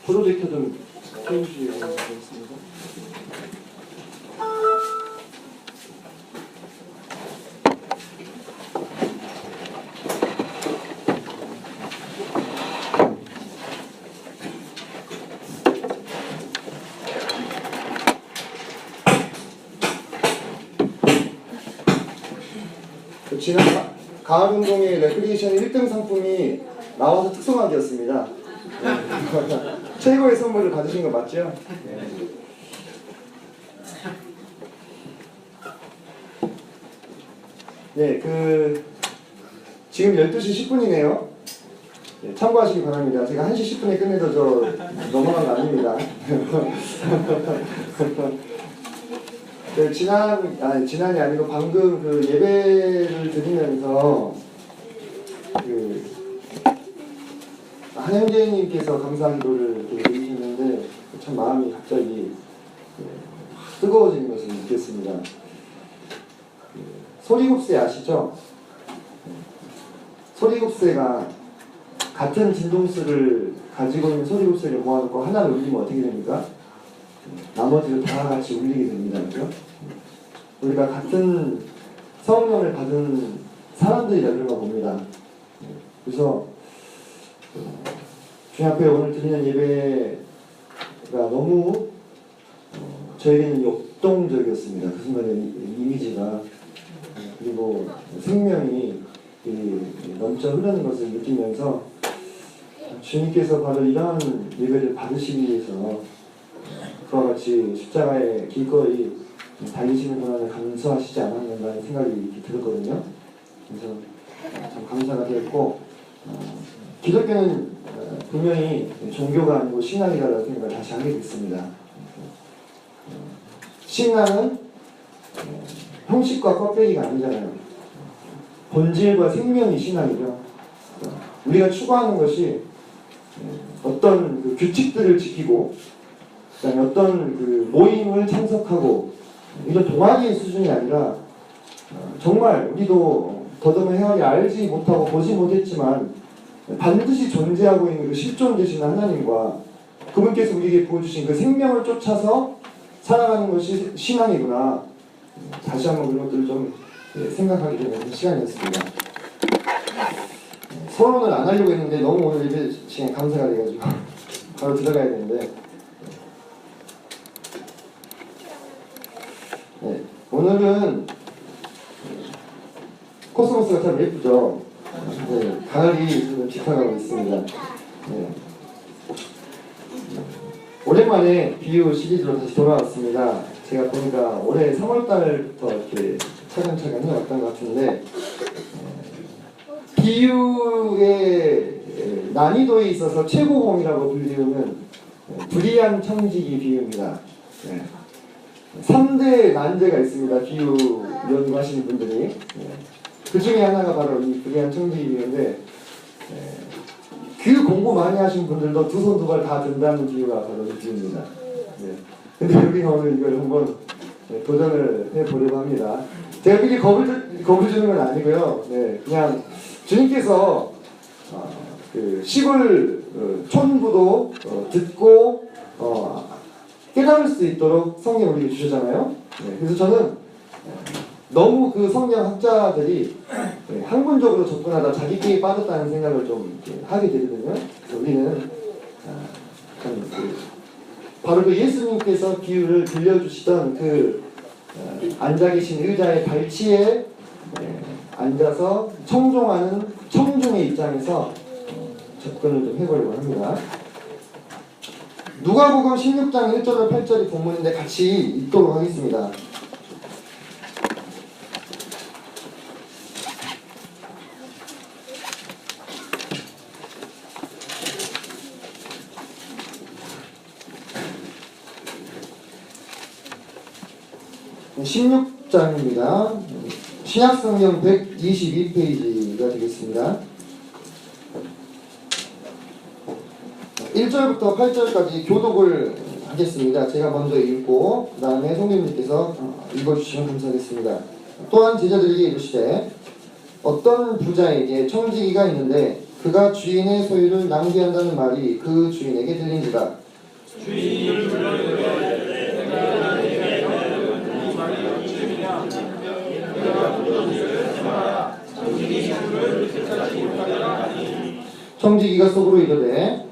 프로젝터 좀 켜주시면 되겠습니다. 지난 가을 운동회 레크리에이션 1등 상품이 나와서 특성화되었습니다. 최고의 선물을 받으신 거 맞죠? 네, 지금 12시 10분이네요. 네, 참고하시기 바랍니다. 제가 1시 10분에 끝내도 넘어간 거 아닙니다. 지난이 아니고 방금 예배를 드리면서 한영재님께서 감사 기도를 드리셨는데 참 마음이 갑자기 뜨거워지는 것을 느꼈습니다. 소리곱새 아시죠? 소리곱새가 같은 진동수를 가지고 있는 소리곱새를 모아놓고 하나를 울리면 어떻게 됩니까? 나머지를 다 같이 울리게 됩니다. 그죠? 우리가 같은 성령을 받은 사람들이라 그런 거 봅니다. 그래서 주님 앞에 오늘 드리는 예배가 너무 저에게는 역동적이었습니다. 그 순간에 이미지가 그리고 생명이 넘쳐 흐르는 것을 느끼면서 주님께서 바로 이러한 예배를 받으시기 위해서 그와 같이 십자가에 기꺼이 달리시는 고난을 감수하시지 않았는가 생각이 들었거든요. 그래서 참 감사가 되었고 기독교는 분명히 종교가 아니고 신앙이라는 생각을 다시 하게 됐습니다. 신앙은 형식과 껍데기가 아니잖아요. 본질과 생명이 신앙이죠. 우리가 추구하는 것이 어떤 규칙들을 지키고 그다음에 어떤 모임을 참석하고 이런 동아리의 수준이 아니라 정말 우리도 더듬어 헤아리 알지 못하고 보지 못했지만 반드시 존재하고 있는 그 실존 되시는 하나님과 그분께서 우리에게 보여주신 그 생명을 쫓아서 살아가는 것이 신앙이구나. 다시 한번 그런 것들을 좀 생각하게 되는 시간이었습니다. 서론을 안 하려고 했는데 너무 오늘 예배 시간에 감사가 돼가지고 바로 들어가야 되는데 오늘은 코스모스가 참 예쁘죠? 가을이 지금 짙어가고 있습니다. 오랜만에 비유 시리즈로 다시 돌아왔습니다. 제가 보니까 올해 3월달부터 이렇게 차근차근 해왔던 것 같은데 비유의 난이도에 있어서 최고봉이라고 불리우는 불이한 청지기 비유입니다. 3대 난제가 있습니다. 비유 연구하시는 분들이. 그 중에 하나가 바로 이 불이한 청지기 비유인데 그 공부 많이 하신 분들도 두 손 두 발 다 든다는 비유가 바로 이 비유입니다. 근데 여기는 오늘 이걸 한번 도전을 해보려고 합니다. 제가 미리 겁을 주는 건 아니고요. 그냥 주님께서 시골 촌부도 듣고 깨달을 수 있도록 성경 우리에게 주셨잖아요. 그래서 저는 너무 그 성경 학자들이 학문적으로 접근하다 자기끼리 빠졌다는 생각을 좀 하게 되거든요. 그래서 우리는 바로 그 예수님께서 비유를 들려주시던 앉아 계신 의자의 발치에 앉아서 청종하는 청중의 입장에서 접근을 좀 해보려고 합니다. 누가복음 16장 1절과 8절이 본문인데 같이 읽도록 하겠습니다. 네, 16장입니다. 신약성경 122페이지가 되겠습니다. 1절부터 8절까지 교독을 하겠습니다. 제가 먼저 읽고 그 다음에 성령님께서 읽어주시면 감사하겠습니다. 또한 제자들에게 이르시되 어떤 부자에게 청지기가 있는데 그가 주인의 소유를 낭비한다는 말이 그 주인에게 들린지라. 주인이 불러이르되 내가 내게 이 말이 주님이냐 내가 부르짖을 때마다 청지기 주를 그때까지 못하리라 하니. 청지기가 속으로 이르되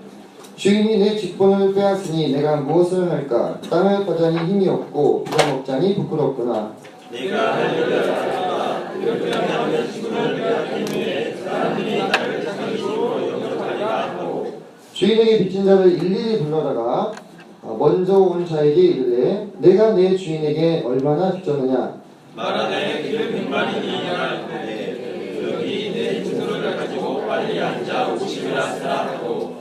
주인이 내 직분을 빼앗으니 내가 무엇을 할까? 땅을 파자니 힘이 없고 비가 먹자니 부끄럽구나. 내가 하려다 그렇게 하면 직분을 빼앗기에 사람들이 나를 자기 주로 영접하리라 하고. 주인에게 빚진 자를 일일이 불러다가 먼저 온 자에게 이르되 내가 내 주인에게 얼마나 빚졌느냐. 말하되 그를 100만이니 하되 여기 내 빚을 가지고 빨리 앉아 50이나 쓰라 하고.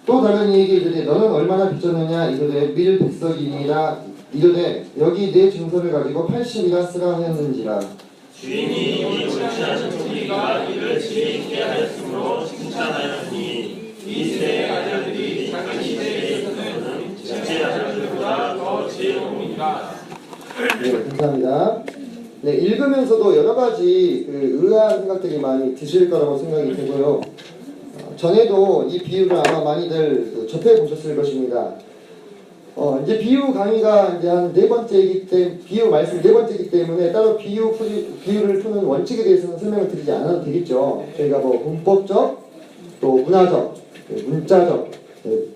또 다른 이에게 이르되 너는 얼마나 빚졌느냐. 이르되 밀 100석이니라. 이르되 여기 내 증서를 가지고 80이나 쓰라 하였는지라. 주인이 이 옳지 않은 종이가 이를 지혜있게 하였으므로 칭찬하였으니 이 세대의 아들들이 자기 시대에서는 첫째 아들들보다 더 지혜로우니라. 네, 감사합니다. 네, 읽으면서도 여러 가지 의아한 생각들이 많이 드실 거라고 생각이 되고요. 전에도 이 비유를 아마 많이들 접해 보셨을 것입니다. 이제 비유 강의가 이제 한 4번째이기 때문에, 비유 말씀 4번째이기 때문에 따로 비유를 푸는 원칙에 대해서는 설명을 드리지 않아도 되겠죠. 저희가 뭐 문법적, 또 문화적, 문자적,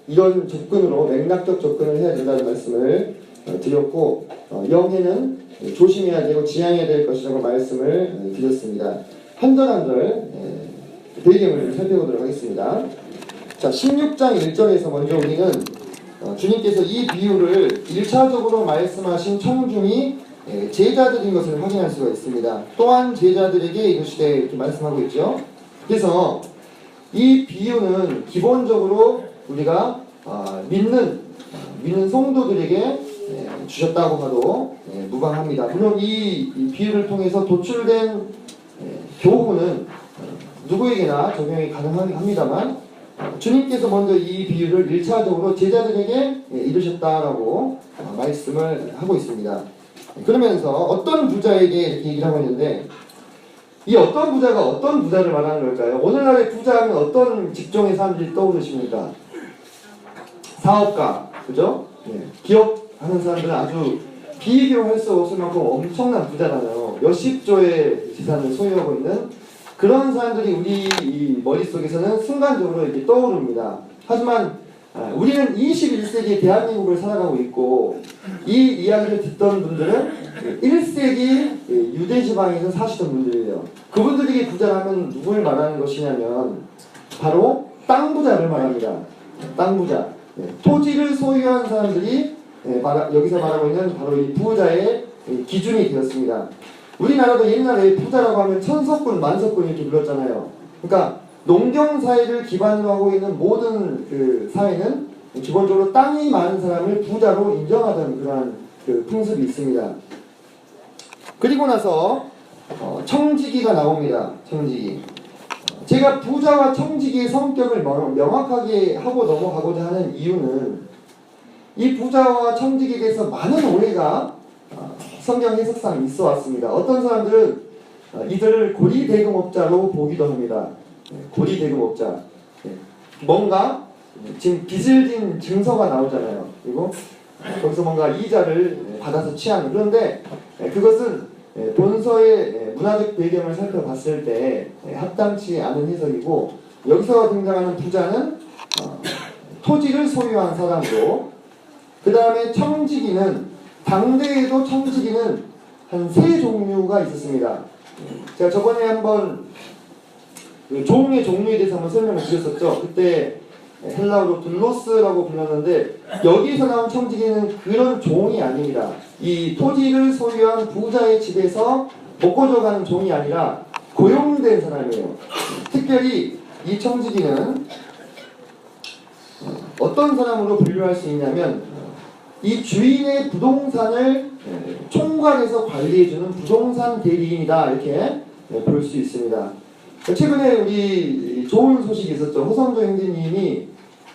이런 접근으로 맥락적 접근을 해야 된다는 말씀을 드렸고, 영해는 조심해야 되고 지양해야 될 것이라고 말씀을 드렸습니다. 한 절 한 절 배경을 살펴보도록 하겠습니다. 자, 16장 1절에서 먼저 우리는 주님께서 이 비유를 1차적으로 말씀하신 청중이 제자들인 것을 확인할 수가 있습니다. 또한 제자들에게 이르시되 이렇게 말씀하고 있죠. 그래서 이 비유는 기본적으로 우리가 믿는 성도들에게 주셨다고 봐도 무방합니다. 물론 이 비유를 통해서 도출된 교훈은 누구에게나 적용이 가능합니다만 주님께서 먼저 이 비유를 1차적으로 제자들에게 이르셨다라고 말씀을 하고 있습니다. 그러면서 어떤 부자에게 이렇게 얘기를 하고 있는데, 이 어떤 부자가 어떤 부자를 말하는 걸까요? 오늘날의 부자는 어떤 직종의 사람들이 떠오르십니까? 사업가, 그죠? 기업하는 사람들은 아주 비교할 수 없을 만큼 엄청난 부자잖아요. 몇십조의 재산을 소유하고 있는 그런 사람들이 우리 머릿속에서는 순간적으로 이렇게 떠오릅니다. 하지만 우리는 21세기 대한민국을 살아가고 있고, 이 이야기를 듣던 분들은 1세기 유대지방에서 사시던 분들이에요. 그분들에게 부자라면 누굴 말하는 것이냐면 바로 땅 부자를 말합니다. 땅 부자. 토지를 소유한 사람들이 여기서 말하고 있는 바로 이 부자의 기준이 되었습니다. 우리나라도 옛날에 부자라고 하면 천석군, 만석군 이렇게 불렀잖아요. 그러니까 농경사회를 기반으로 하고 있는 모든 그 사회는 기본적으로 땅이 많은 사람을 부자로 인정하던 그러한 그 풍습이 있습니다. 그리고 나서 청지기가 나옵니다. 청지기. 제가 부자와 청지기의 성격을 명확하게 하고 넘어가고자 하는 이유는 이 부자와 청지기에 대해서 많은 오해가 성경 해석상 있어 왔습니다. 어떤 사람들은 이들을 고리대금업자로 보기도 합니다. 고리대금업자. 뭔가 지금 빚을 진 증서가 나오잖아요. 그리고 거기서 뭔가 이자를 받아서 취하는. 그런데 그것은 본서의 문화적 배경을 살펴봤을 때 합당치 않은 해석이고, 여기서 등장하는 부자는 토지를 소유한 사람으로, 그 다음에 청지기는 당대에도 청지기는 한 3종류가 있었습니다. 제가 저번에 한번 종의 종류에 대해서 한번 설명을 드렸었죠. 그때 헬라어로 둘로스라고 불렀는데, 여기서 나온 청지기는 그런 종이 아닙니다. 이 토지를 소유한 부자의 집에서 먹고 들어가는 종이 아니라 고용된 사람이에요. 특별히 이 청지기는 어떤 사람으로 분류할 수 있냐면, 이 주인의 부동산을 총괄해서 관리해주는 부동산 대리인이다, 이렇게 볼 수 있습니다. 최근에 우리 좋은 소식이 있었죠. 허성도 형제님이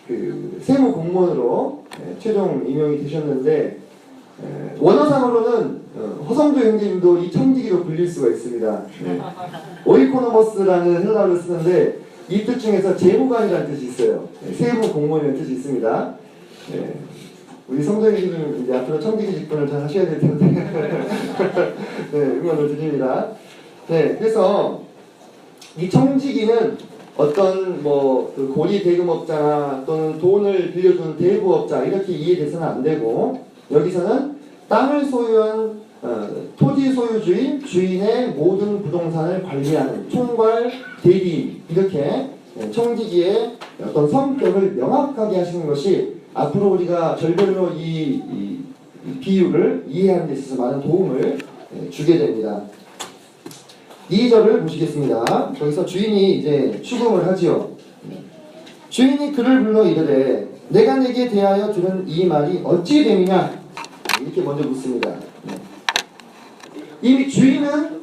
그 세무 공무원으로 최종 임명이 되셨는데, 원어상으로는 허성도 형제님도 이 청지기로 불릴 수가 있습니다. 오이코노머스라는 헬라어를 쓰는데, 이 뜻 중에서 재무관이라는 뜻이 있어요. 세무 공무원이라는 뜻이 있습니다. 네. 우리 성도님은 이제 앞으로 청지기 직분을 잘 하셔야 될 텐데 네, 응원을 드립니다. 네, 그래서 이 청지기는 어떤 그 고리 대금업자나 또는 돈을 빌려주는 대부업자 이렇게 이해돼서는 안 되고, 여기서는 땅을 소유한 토지 소유주인, 주인의 모든 부동산을 관리하는 총괄, 대리인, 이렇게 청지기의 어떤 성격을 명확하게 하시는 것이 앞으로 우리가 절별로 이 비유를 이해하는 데 있어서 많은 도움을 주게 됩니다. 2절을 보시겠습니다. 거기서 주인이 이제 추궁을 하지요. 주인이 그를 불러 이르되 내가 내게 대하여 들은 이 말이 어찌 됨이냐, 이렇게 먼저 묻습니다. 이미 주인은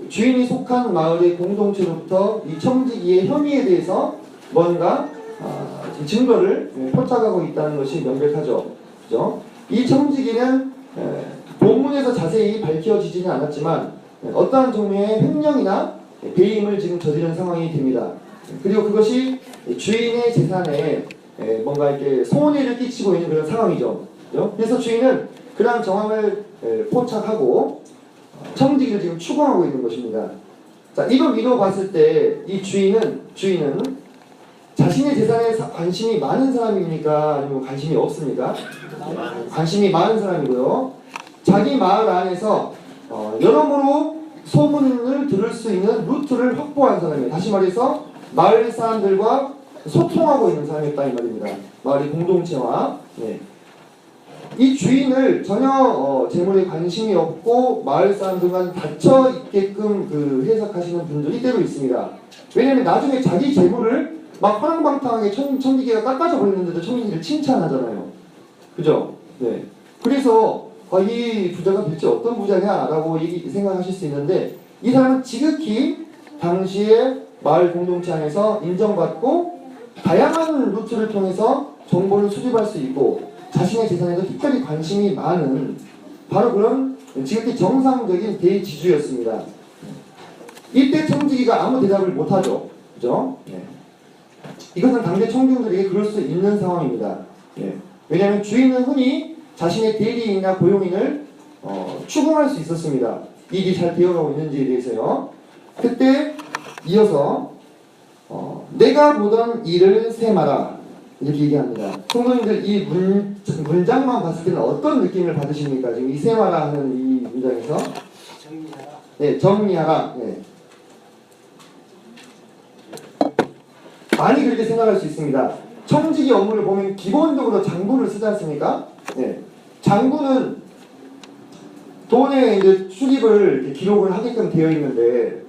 주인이 속한 마을의 공동체로부터 이 청지기의 혐의에 대해서 뭔가 증거를 포착하고 있다는 것이 명백하죠. 그죠? 이 청지기는 본문에서 자세히 밝혀지지는 않았지만 어떠한 종류의 횡령이나 배임을 지금 저지른 상황이 됩니다. 그리고 그것이 주인의 재산에 뭔가 이렇게 손해를 끼치고 있는 그런 상황이죠. 그죠? 그래서 주인은 그러한 정황을 포착하고 청지기를 지금 추궁하고 있는 것입니다. 자, 이걸 위로 봤을 때 이 주인은 자신의 재산에 관심이 많은 사람입니까? 아니면 관심이 없습니까? 관심이 많은 사람이고요. 자기 마을 안에서 여러모로 소문을 들을 수 있는 루트를 확보한 사람이에요. 다시 말해서 마을 사람들과 소통하고 있는 사람이었다 이 말입니다. 마을의 공동체와. 네. 이 주인을 전혀 재물에 관심이 없고 마을 사람들과 닫혀 있게끔 해석하시는 분들이 때로 있습니다. 왜냐하면 나중에 자기 재물을 막 화랑방탕하게 청지기가 깎아져 버리는데도 청지기를 칭찬하잖아요. 그죠? 네. 그래서 이 부자가 도대체 어떤 부자냐라고 생각하실 수 있는데, 이 사람은 지극히 당시에 마을 공동체 안에서 인정받고 다양한 루트를 통해서 정보를 수집할 수 있고 자신의 재산에도 특별히 관심이 많은 바로 그런 지극히 정상적인 대지주였습니다. 이때 청지기가 아무 대답을 못하죠. 그죠? 네. 이것은 당대 청중들에게 그럴 수 있는 상황입니다. 네. 왜냐하면 주인은 흔히 자신의 대리인이나 고용인을 추궁할 수 있었습니다. 일이 잘 되어가고 있는지에 대해서요. 그때 이어서 내가 보던 일을 세마라, 이렇게 얘기합니다. 성도님들 이 문장만 봤을 때는 어떤 느낌을 받으십니까? 지금 이 세마라 하는 이 문장에서 정리하라. 네, 정리하라. 네. 많이 그렇게 생각할 수 있습니다. 청지기 업무를 보면 기본적으로 장부를 쓰지 않습니까? 네. 장부는 돈의 이제 출입을 이렇게 기록을 하게끔 되어 있는데,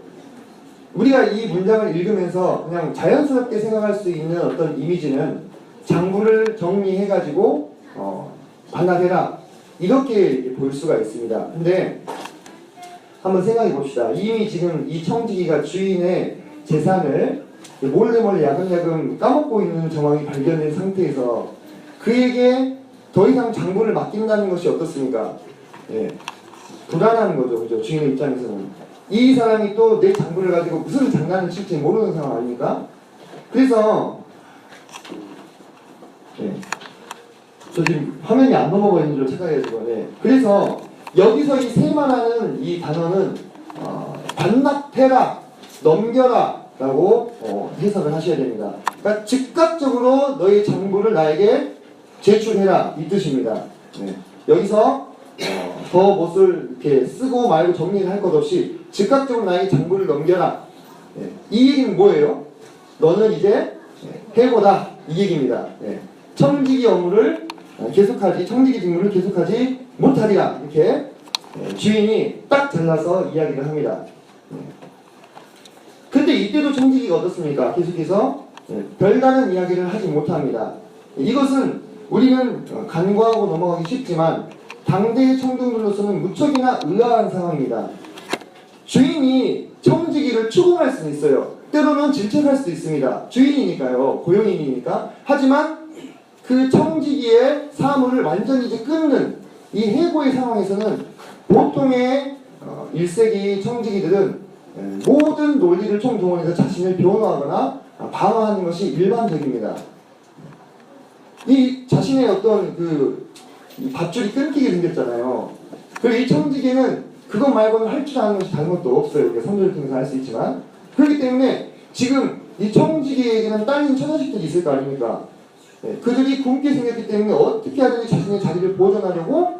우리가 이 문장을 읽으면서 그냥 자연스럽게 생각할 수 있는 어떤 이미지는 장부를 정리해가지고 반납해라, 이렇게 볼 수가 있습니다. 근데 한번 생각해 봅시다. 이미 지금 이 청지기가 주인의 재산을 몰래 야금야금 까먹고 있는 정황이 발견된 상태에서 그에게 더 이상 장부를 맡긴다는 것이 어떻습니까? 예, 불안한 거죠. 그죠? 주인의 입장에서는. 이 사람이 또 내 장부를 가지고 무슨 장난을 칠지 모르는 상황 아닙니까? 그래서 저 지금 화면이 안 넘어가 있는 줄 착각해가지고. 그래서 여기서 이 세마라는 이 단어는 반납해라, 넘겨라 라고 해석을 하셔야 됩니다. 그러니까 즉각적으로 너의 장부를 나에게 제출해라, 이 뜻입니다. 네. 여기서 더 못을 이렇게 쓰고 말고 정리를 할 것 없이 즉각적으로 나에게 장부를 넘겨라. 네. 이 얘기는 뭐예요? 너는 이제 해고다, 이 얘기입니다. 네. 청지기 업무를 청지기 직무를 계속하지 못하리라, 이렇게 주인이 딱 잘라서 이야기를 합니다. 근데 이때도 청지기가 어떻습니까? 계속해서 별다른 이야기를 하지 못합니다. 이것은 우리는 간과하고 넘어가기 쉽지만 당대의 청중들로서는 무척이나 의아한 상황입니다. 주인이 청지기를 추궁할 수는 있어요. 때로는 질책할 수도 있습니다. 주인이니까요. 고용인이니까. 하지만 그 청지기의 사물을 완전히 이제 끊는 이 해고의 상황에서는 보통의 1세기 청지기들은 모든 논리를 총동원해서 자신을 변호하거나 방어하는 것이 일반적입니다. 이 자신의 어떤 이 밧줄이 끊기게 생겼잖아요. 그리고 이 청지기는 그것 말고는 할 줄 아는 것이 다른 것도 없어요. 우리가 선조를 통해서 할 수 있지만. 그렇기 때문에 지금 이 청지기에게는 딸린 처자식들이 있을 거 아닙니까? 그들이 굶게 생겼기 때문에 어떻게 하든지 자신의 자리를 보존하려고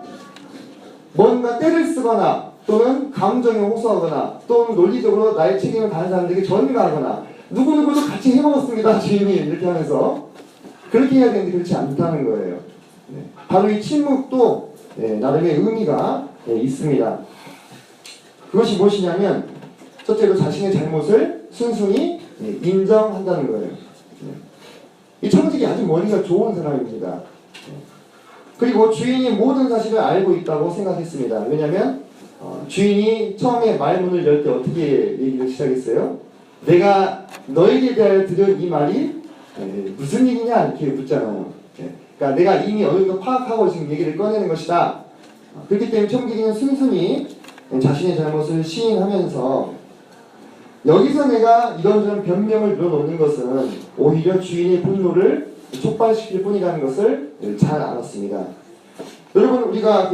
뭔가 떼를 쓰거나 또는 감정에 호소하거나 또는 논리적으로 나의 책임을 다른 사람들에게 전가하거나 누구누구도 같이 해먹었습니다 주인이 이렇게 하면서 그렇게 해야 되는데 그렇지 않다는 거예요. 바로 이 침묵도 나름의 의미가 있습니다. 그것이 무엇이냐면 첫째로 자신의 잘못을 순순히 인정한다는 거예요. 이 청직이 아주 머리가 좋은 사람입니다. 그리고 주인이 모든 사실을 알고 있다고 생각했습니다. 왜냐하면 주인이 처음에 말문을 열 때 어떻게 얘기를 시작했어요? 내가 너에게 대하여 들은 이 말이 무슨 일이냐 이렇게 묻잖아요. 그러니까 내가 이미 어느 정도 파악하고 지금 얘기를 꺼내는 것이다. 그렇기 때문에 청지기는 순순히 자신의 잘못을 시인하면서 여기서 내가 이런저런 변명을 늘어놓는 것은 오히려 주인의 분노를 촉발시킬 뿐이라는 것을 잘 알았습니다. 여러분 우리가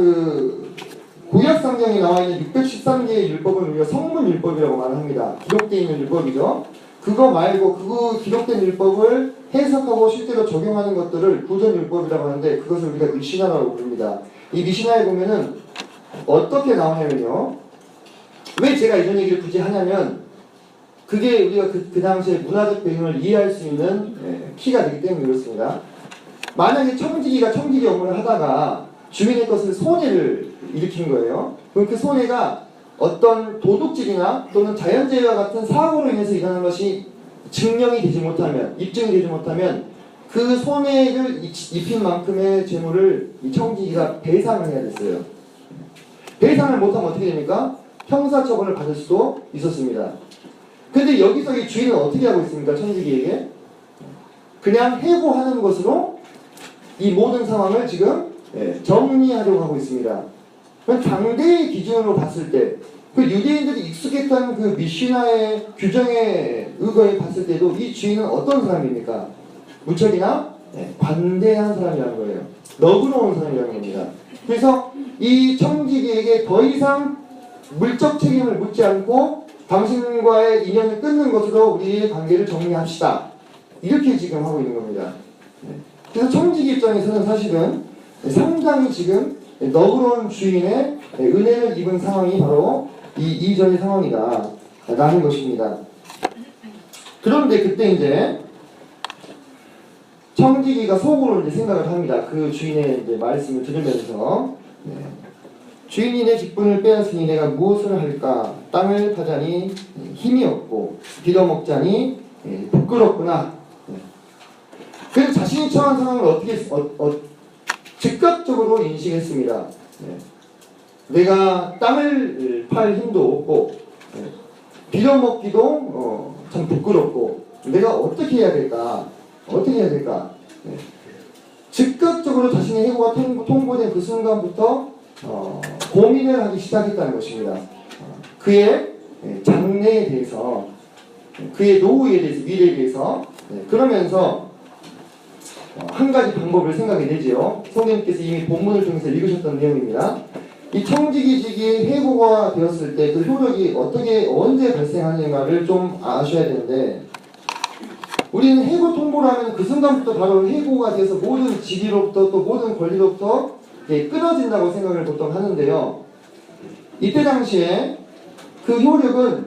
구약 성경에 나와 있는 613개의 율법은 우리가 성문율법이라고 말을 합니다. 기록되어 있는 율법이죠. 그거 말고 그 기록된 율법을 해석하고 실제로 적용하는 것들을 구전율법이라고 하는데 그것을 우리가 미시나라고 부릅니다. 이 미시나에 보면은 어떻게 나오냐면요. 왜 제가 이런 얘기를 굳이 하냐면 그게 우리가 그 당시에 문화적 배경을 이해할 수 있는 키가 되기 때문에 그렇습니다. 만약에 청지기가 청지기 업무를 하다가 주민의 것을 손해를 일으킨 거예요. 그럼 그 손해가 어떤 도둑질이나 또는 자연재해와 같은 사고로 인해서 일어난 것이 증명이 되지 못하면, 입증이 되지 못하면 그 손해를 입힌 만큼의 재물을 이 청지기가 배상을 해야 됐어요. 배상을 못하면 어떻게 됩니까? 형사처벌을 받을 수도 있었습니다. 근데 여기서 이 주인은 어떻게 하고 있습니까? 청지기에게 그냥 해고하는 것으로 이 모든 상황을 지금 정리하려고 하고 있습니다. 당대의 기준으로 봤을 때 그 유대인들이 익숙했던 그 미시나의 규정에 의거해 봤을 때도 이 주인은 어떤 사람입니까? 무척이나 관대한 사람이라는 거예요. 너그러운 사람이라는 겁니다. 그래서 이 청지기에게 더 이상 물적 책임을 묻지 않고 당신과의 인연을 끊는 것으로 우리의 관계를 정리합시다. 이렇게 지금 하고 있는 겁니다. 그래서 청지기 입장에서는 사실은 상당히 지금 너그러운 주인의 은혜를 입은 상황이 바로 이전의 상황이다 라는 것입니다. 그런데 그때 이제 청지기가 속으로 이제 생각을 합니다. 그 주인의 이제 말씀을 들으면서 주인이 내 직분을 빼앗으니 내가 무엇을 할까? 땅을 파자니 힘이 없고 빌어먹자니 부끄럽구나. 그래서 자신이 처한 상황을 어떻게 즉각적으로 인식했습니다. 내가 땅을 팔 힘도 없고 빌어먹기도 참 부끄럽고 내가 어떻게 해야 될까? 어떻게 해야 될까? 즉각적으로 자신의 해고가 통보된 그 순간부터 고민을 하기 시작했다는 것입니다. 그의 장래에 대해서, 그의 노후에 대해서, 미래에 대해서 그러면서 한 가지 방법을 생각해 내지요. 성령님께서 이미 본문을 통해서 읽으셨던 내용입니다. 이 청지기직이 해고가 되었을 때 그 효력이 어떻게 언제 발생하는가를 좀 아셔야 되는데 우리는 해고 통보를 하면 그 순간부터 바로 해고가 돼서 모든 직위로부터 또 모든 권리로부터 끊어진다고 생각을 보통 하는데요. 이때 당시에 그 효력은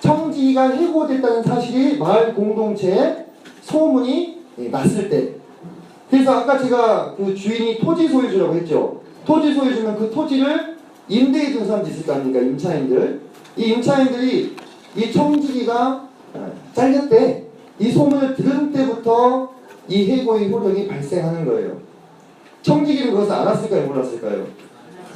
청지기가 해고됐다는 사실이 마을 공동체에 소문이 났을 때, 그래서 아까 제가 그 주인이 토지 소유주라고 했죠. 토지 소유주면 그 토지를 임대해 준 사람도 있을 거 아닙니까? 임차인들. 이 임차인들이 이 청지기가 잘렸대. 이 소문을 들은 때부터 이 해고의 효력이 발생하는 거예요. 청지기는 그것을 알았을까요? 몰랐을까요?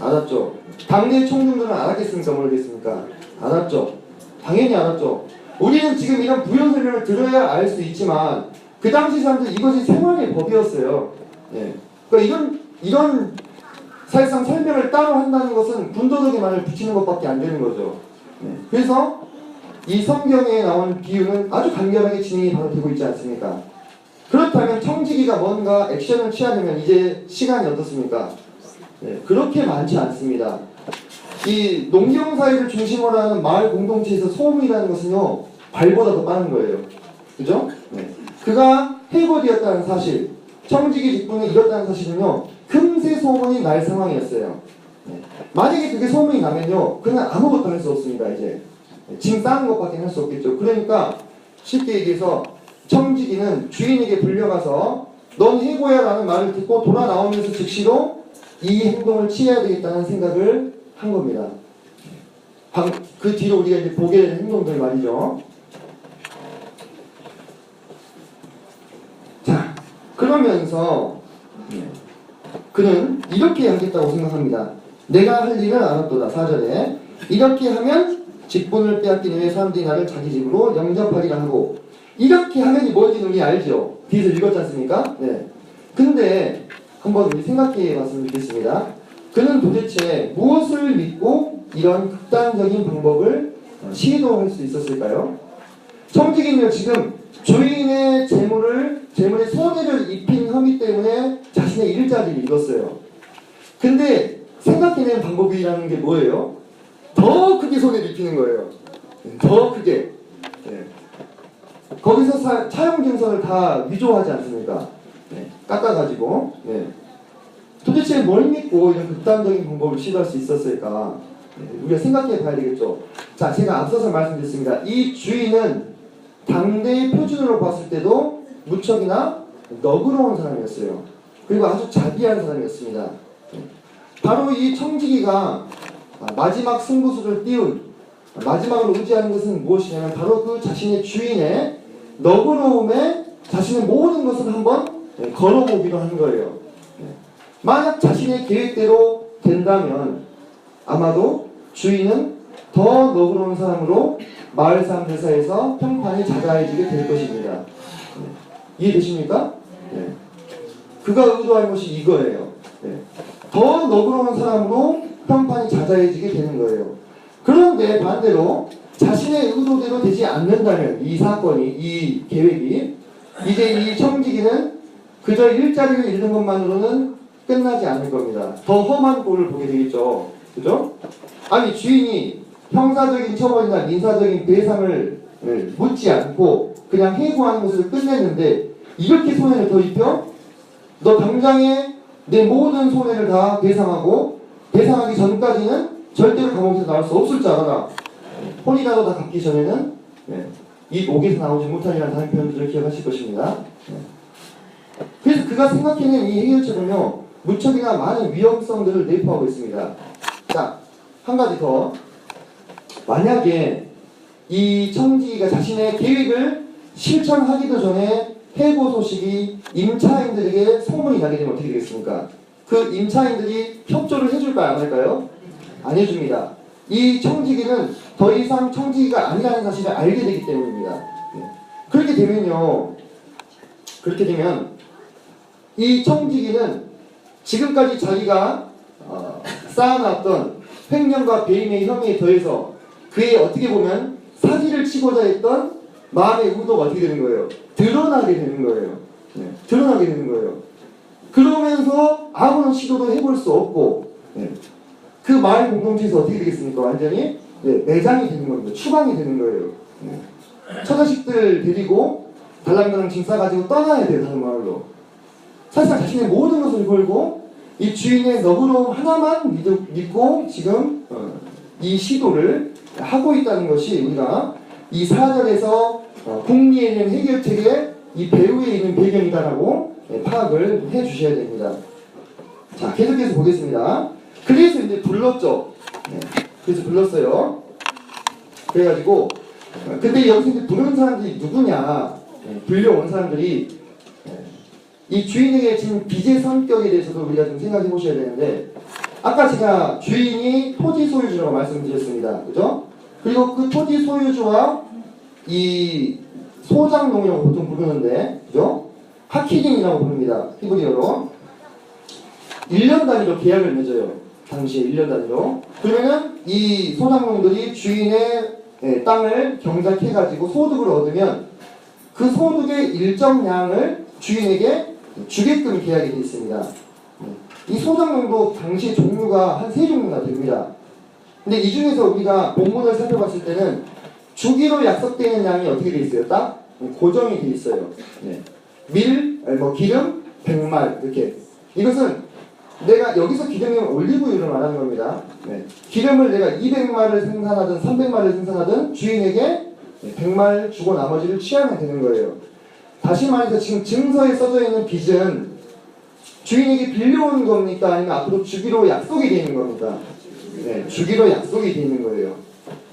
알았죠. 당대 총중들은 알았겠습니까? 모르겠습니까? 알았죠. 당연히 알았죠. 우리는 지금 이런 부연 설명을 들어야 알 수 있지만 그 당시 사람들 이것이 생활의 법이었어요. 그러니까 이런 사실상 설명을 따로 한다는 것은 군더더기 말을 붙이는 것밖에 안 되는 거죠. 그래서 이 성경에 나온 비유는 아주 간결하게 진행이 바로 되고 있지 않습니까? 그렇다면 청지기가 뭔가 액션을 취하려면 이제 시간이 어떻습니까? 네, 그렇게 많지 않습니다. 이 농경 사회를 중심으로 하는 마을 공동체에서 소음이라는 것은요, 발보다 더 빠른 거예요. 그죠? 네. 그가 해고되었다는 사실, 청지기 직분을 잃었다는 사실은요, 금세 소문이 날 상황이었어요. 네. 만약에 그게 소문이 나면요, 그는 아무것도 할 수 없습니다. 이제 짐 싸는 것밖에 할 수 없겠죠. 그러니까 쉽게 얘기해서 청지기는 주인에게 불려가서 넌 해고야 라는 말을 듣고 돌아 나오면서 즉시로 이 행동을 취해야 되겠다는 생각을 한 겁니다. 그 뒤로 우리가 이제 보게 되는 행동들 말이죠. 자, 그러면서 그는 이렇게 하겠다고 생각합니다. 내가 할 일은 알았도다. 4절에 이렇게 하면 직분을 빼앗긴 후에 사람들이 나를 자기 집으로 영접하리라 하고, 이렇게 하면이 뭔지 우리 알죠? 뒤에서 읽었지 않습니까? 네. 근데 한번 우리 생각해 봤으면 좋겠습니다. 그는 도대체 무엇을 믿고 이런 극단적인 방법을 시도할 수 있었을까요? 청지기는 지금 주인의 재물에 손해를 입힌 혐의 때문에 자신의 일자리를 잃었어요. 근데 생각해낸 방법이라는 게 뭐예요? 더 크게 손해를 입히는 거예요. 더 크게. 네. 거기서 차용증서를 다 위조하지 않습니까? 네. 깎아가지고. 네. 도대체 뭘 믿고 이런 극단적인 방법을 시도할 수 있었을까? 네. 우리가 생각해 봐야 되겠죠. 자, 제가 앞서서 말씀드렸습니다. 이 주인은 당대의 표준으로 봤을 때도 무척이나 너그러운 사람이었어요. 그리고 아주 자비한 사람이었습니다. 네. 바로 이 청지기가 마지막 승부수를 띄운, 마지막으로 의지하는 것은 무엇이냐면 바로 그 자신의 주인의 너그러움에 자신의 모든 것을 한번 걸어보기로 한 거예요. 만약 자신의 계획대로 된다면 아마도 주인은 더 너그러운 사람으로 마을 사람들 사이에서 평판이 자자해지게 될 것입니다. 이해되십니까? 네. 그가 의도한 것이 이거예요. 네. 더 너그러운 사람으로 평판이 자자해지게 되는 거예요. 그런데 반대로 자신의 의도대로 되지 않는다면 이 사건이, 이 계획이, 이제 이 청지기는 그저 일자리를 잃는 것만으로는 끝나지 않을 겁니다. 더 험한 꼴을 보게 되겠죠. 그죠? 아니, 주인이 형사적인 처벌이나 민사적인 배상을 묻지 않고 그냥 해고하는 것을 끝냈는데 이렇게 손해를 더 입혀? 너 당장에 내 모든 손해를 다 배상하고 배상하기 전까지는 절대로 감옥에서 나올 수 없을 줄 알아라. 혼이라도 다 갚기 전에는 이 옥에서 나오지 못하리라는 다른 표현들을 기억하실 것입니다. 그래서 그가 생각해낸 이 해결책은요, 무척이나 많은 위험성들을 내포하고 있습니다. 자, 한 가지 더. 만약에 이 청지기가 자신의 계획을 실천하기도 전에 해고 소식이 임차인들에게 소문이 나게 되면 어떻게 되겠습니까? 그 임차인들이 협조를 해줄까요? 안 할까요? 안 해줍니다. 이 청지기는 더 이상 청지기가 아니라는 사실을 알게 되기 때문입니다. 그렇게 되면 이 청지기는 지금까지 자기가 쌓아놨던 횡령과 배임의 혐의에 더해서 그의 어떻게 보면 사기를 치고자 했던 마음의 의도가 어떻게 되는 거예요? 드러나게 되는 거예요. 드러나게 되는 거예요. 그러면서 아무런 시도도 해볼 수 없고, 그 마을 공동체에서 어떻게 되겠습니까? 완전히 매장이 되는 겁니다. 추방이 되는 거예요. 처자식들 데리고 달랑달랑 짐 싸가지고 떠나야 돼요. 다른 마을로. 사실상 자신의 모든 것을 걸고 이 주인의 너그러움 하나만 믿고 지금 이 시도를 하고 있다는 것이 우리가 이 4절에서 궁리에 있는 해결책의 이 배후에 있는 배경이다라고 파악을 해 주셔야 됩니다. 자, 계속해서 보겠습니다. 그래서 이제 불렀죠. 그래서 불렀어요. 그래가지고 근데 여기서 이제 부르는 사람들이 누구냐? 불려온 사람들이 이 주인에게 지금 빚의 성격에 대해서도 우리가 좀 생각해 보셔야 되는데, 아까 제가 주인이 토지 소유주라고 말씀드렸습니다. 그죠? 그리고 그 토지 소유주와 이 소장농이라고 보통 부르는데, 그죠? 하키딘이라고 부릅니다. 히브리어로. 1년 단위로 계약을 맺어요. 당시에 1년 단위로. 그러면은 이 소장농들이 주인의 땅을 경작해가지고 소득을 얻으면 그 소득의 일정량을 주인에게 주게끔 계약이 되어 있습니다. 이 소작농도 당시 종류가 한 3종류나 됩니다. 근데 이 중에서 우리가 본문을 살펴봤을 때는 주기로 약속되는 양이 어떻게 되어 있어요? 딱 고정이 되어 있어요. 기름 100말 이렇게. 이것은 내가 여기서 기름이면 올리브유를 말하는 겁니다. 기름을 내가 200말을 생산하든 300말을 생산하든 주인에게 100말 주고 나머지를 취하면 되는 거예요. 다시 말해서 지금 증서에 써져 있는 빚은 주인에게 빌려오는 겁니까? 아니면 앞으로 주기로 약속이 되어 있는 겁니까? 주기로 약속이 되어 있는 거예요.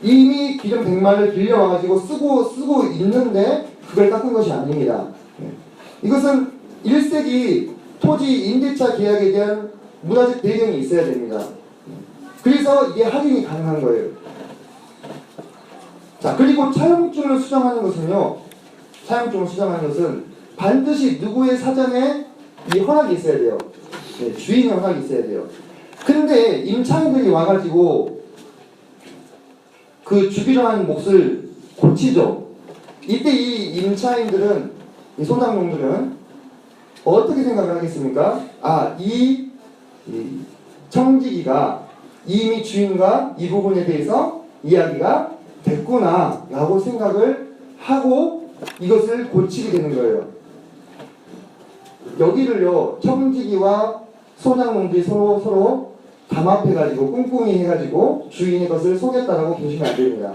이미 기름 100말을 빌려와가지고 쓰고 있는데 그걸 깎은 것이 아닙니다. 이것은 1세기 토지 임대차 계약에 대한 문화적 배경이 있어야 됩니다. 그래서 이게 할인이 가능한 거예요. 자, 그리고 차용증을 수정하는 것은요, 차용증을 수정하는 것은 반드시 누구의 사전에 이 허락이 있어야 돼요. 주인의 허락이 있어야 돼요. 근데 임차인들이 와가지고 그 주기로 한 몫을 고치죠. 이때 이 임차인들은, 이 소작농들은 어떻게 생각을 하겠습니까? 이 청지기가 이미 주인과 이 부분에 대해서 이야기가 됐구나 라고 생각을 하고 이것을 고치게 되는 거예요. 여기를요, 청지기와 소작농들이 서로 담합해가지고 꿍꿍이 해가지고 주인의 것을 속였다라고 보시면 안 됩니다.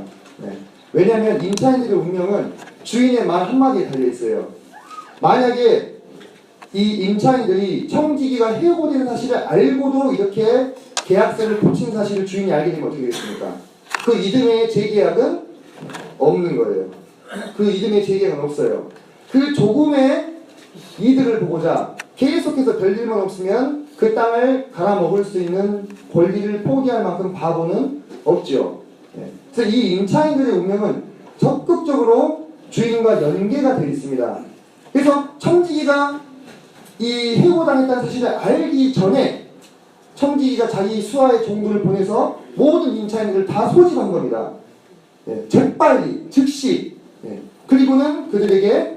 왜냐하면 임차인들의 운명은 주인의 말 한마디에 달려있어요. 만약에 이 임차인들이 청지기가 해고된 사실을 알고도 이렇게 계약서를 고친 사실을 주인이 알게 되면 어떻게 되겠습니까? 그 이듬해의 재계약은 없는 거예요. 그 이듬해의 재계약은 없어요. 그 조금의 이득을 보고자 계속해서 별일만 없으면 그 땅을 갈아먹을 수 있는 권리를 포기할 만큼 바보는 없죠. 그래서 이 임차인들의 운명은 적극적으로 주인과 연계가 되어 있습니다. 그래서 청지기가 이 해고당했다는 사실을 알기 전에 청지기가 자기 수하의 종들을 보내서 모든 임차인들을 다 소집한 겁니다. 재빨리, 즉시. 그리고는 그들에게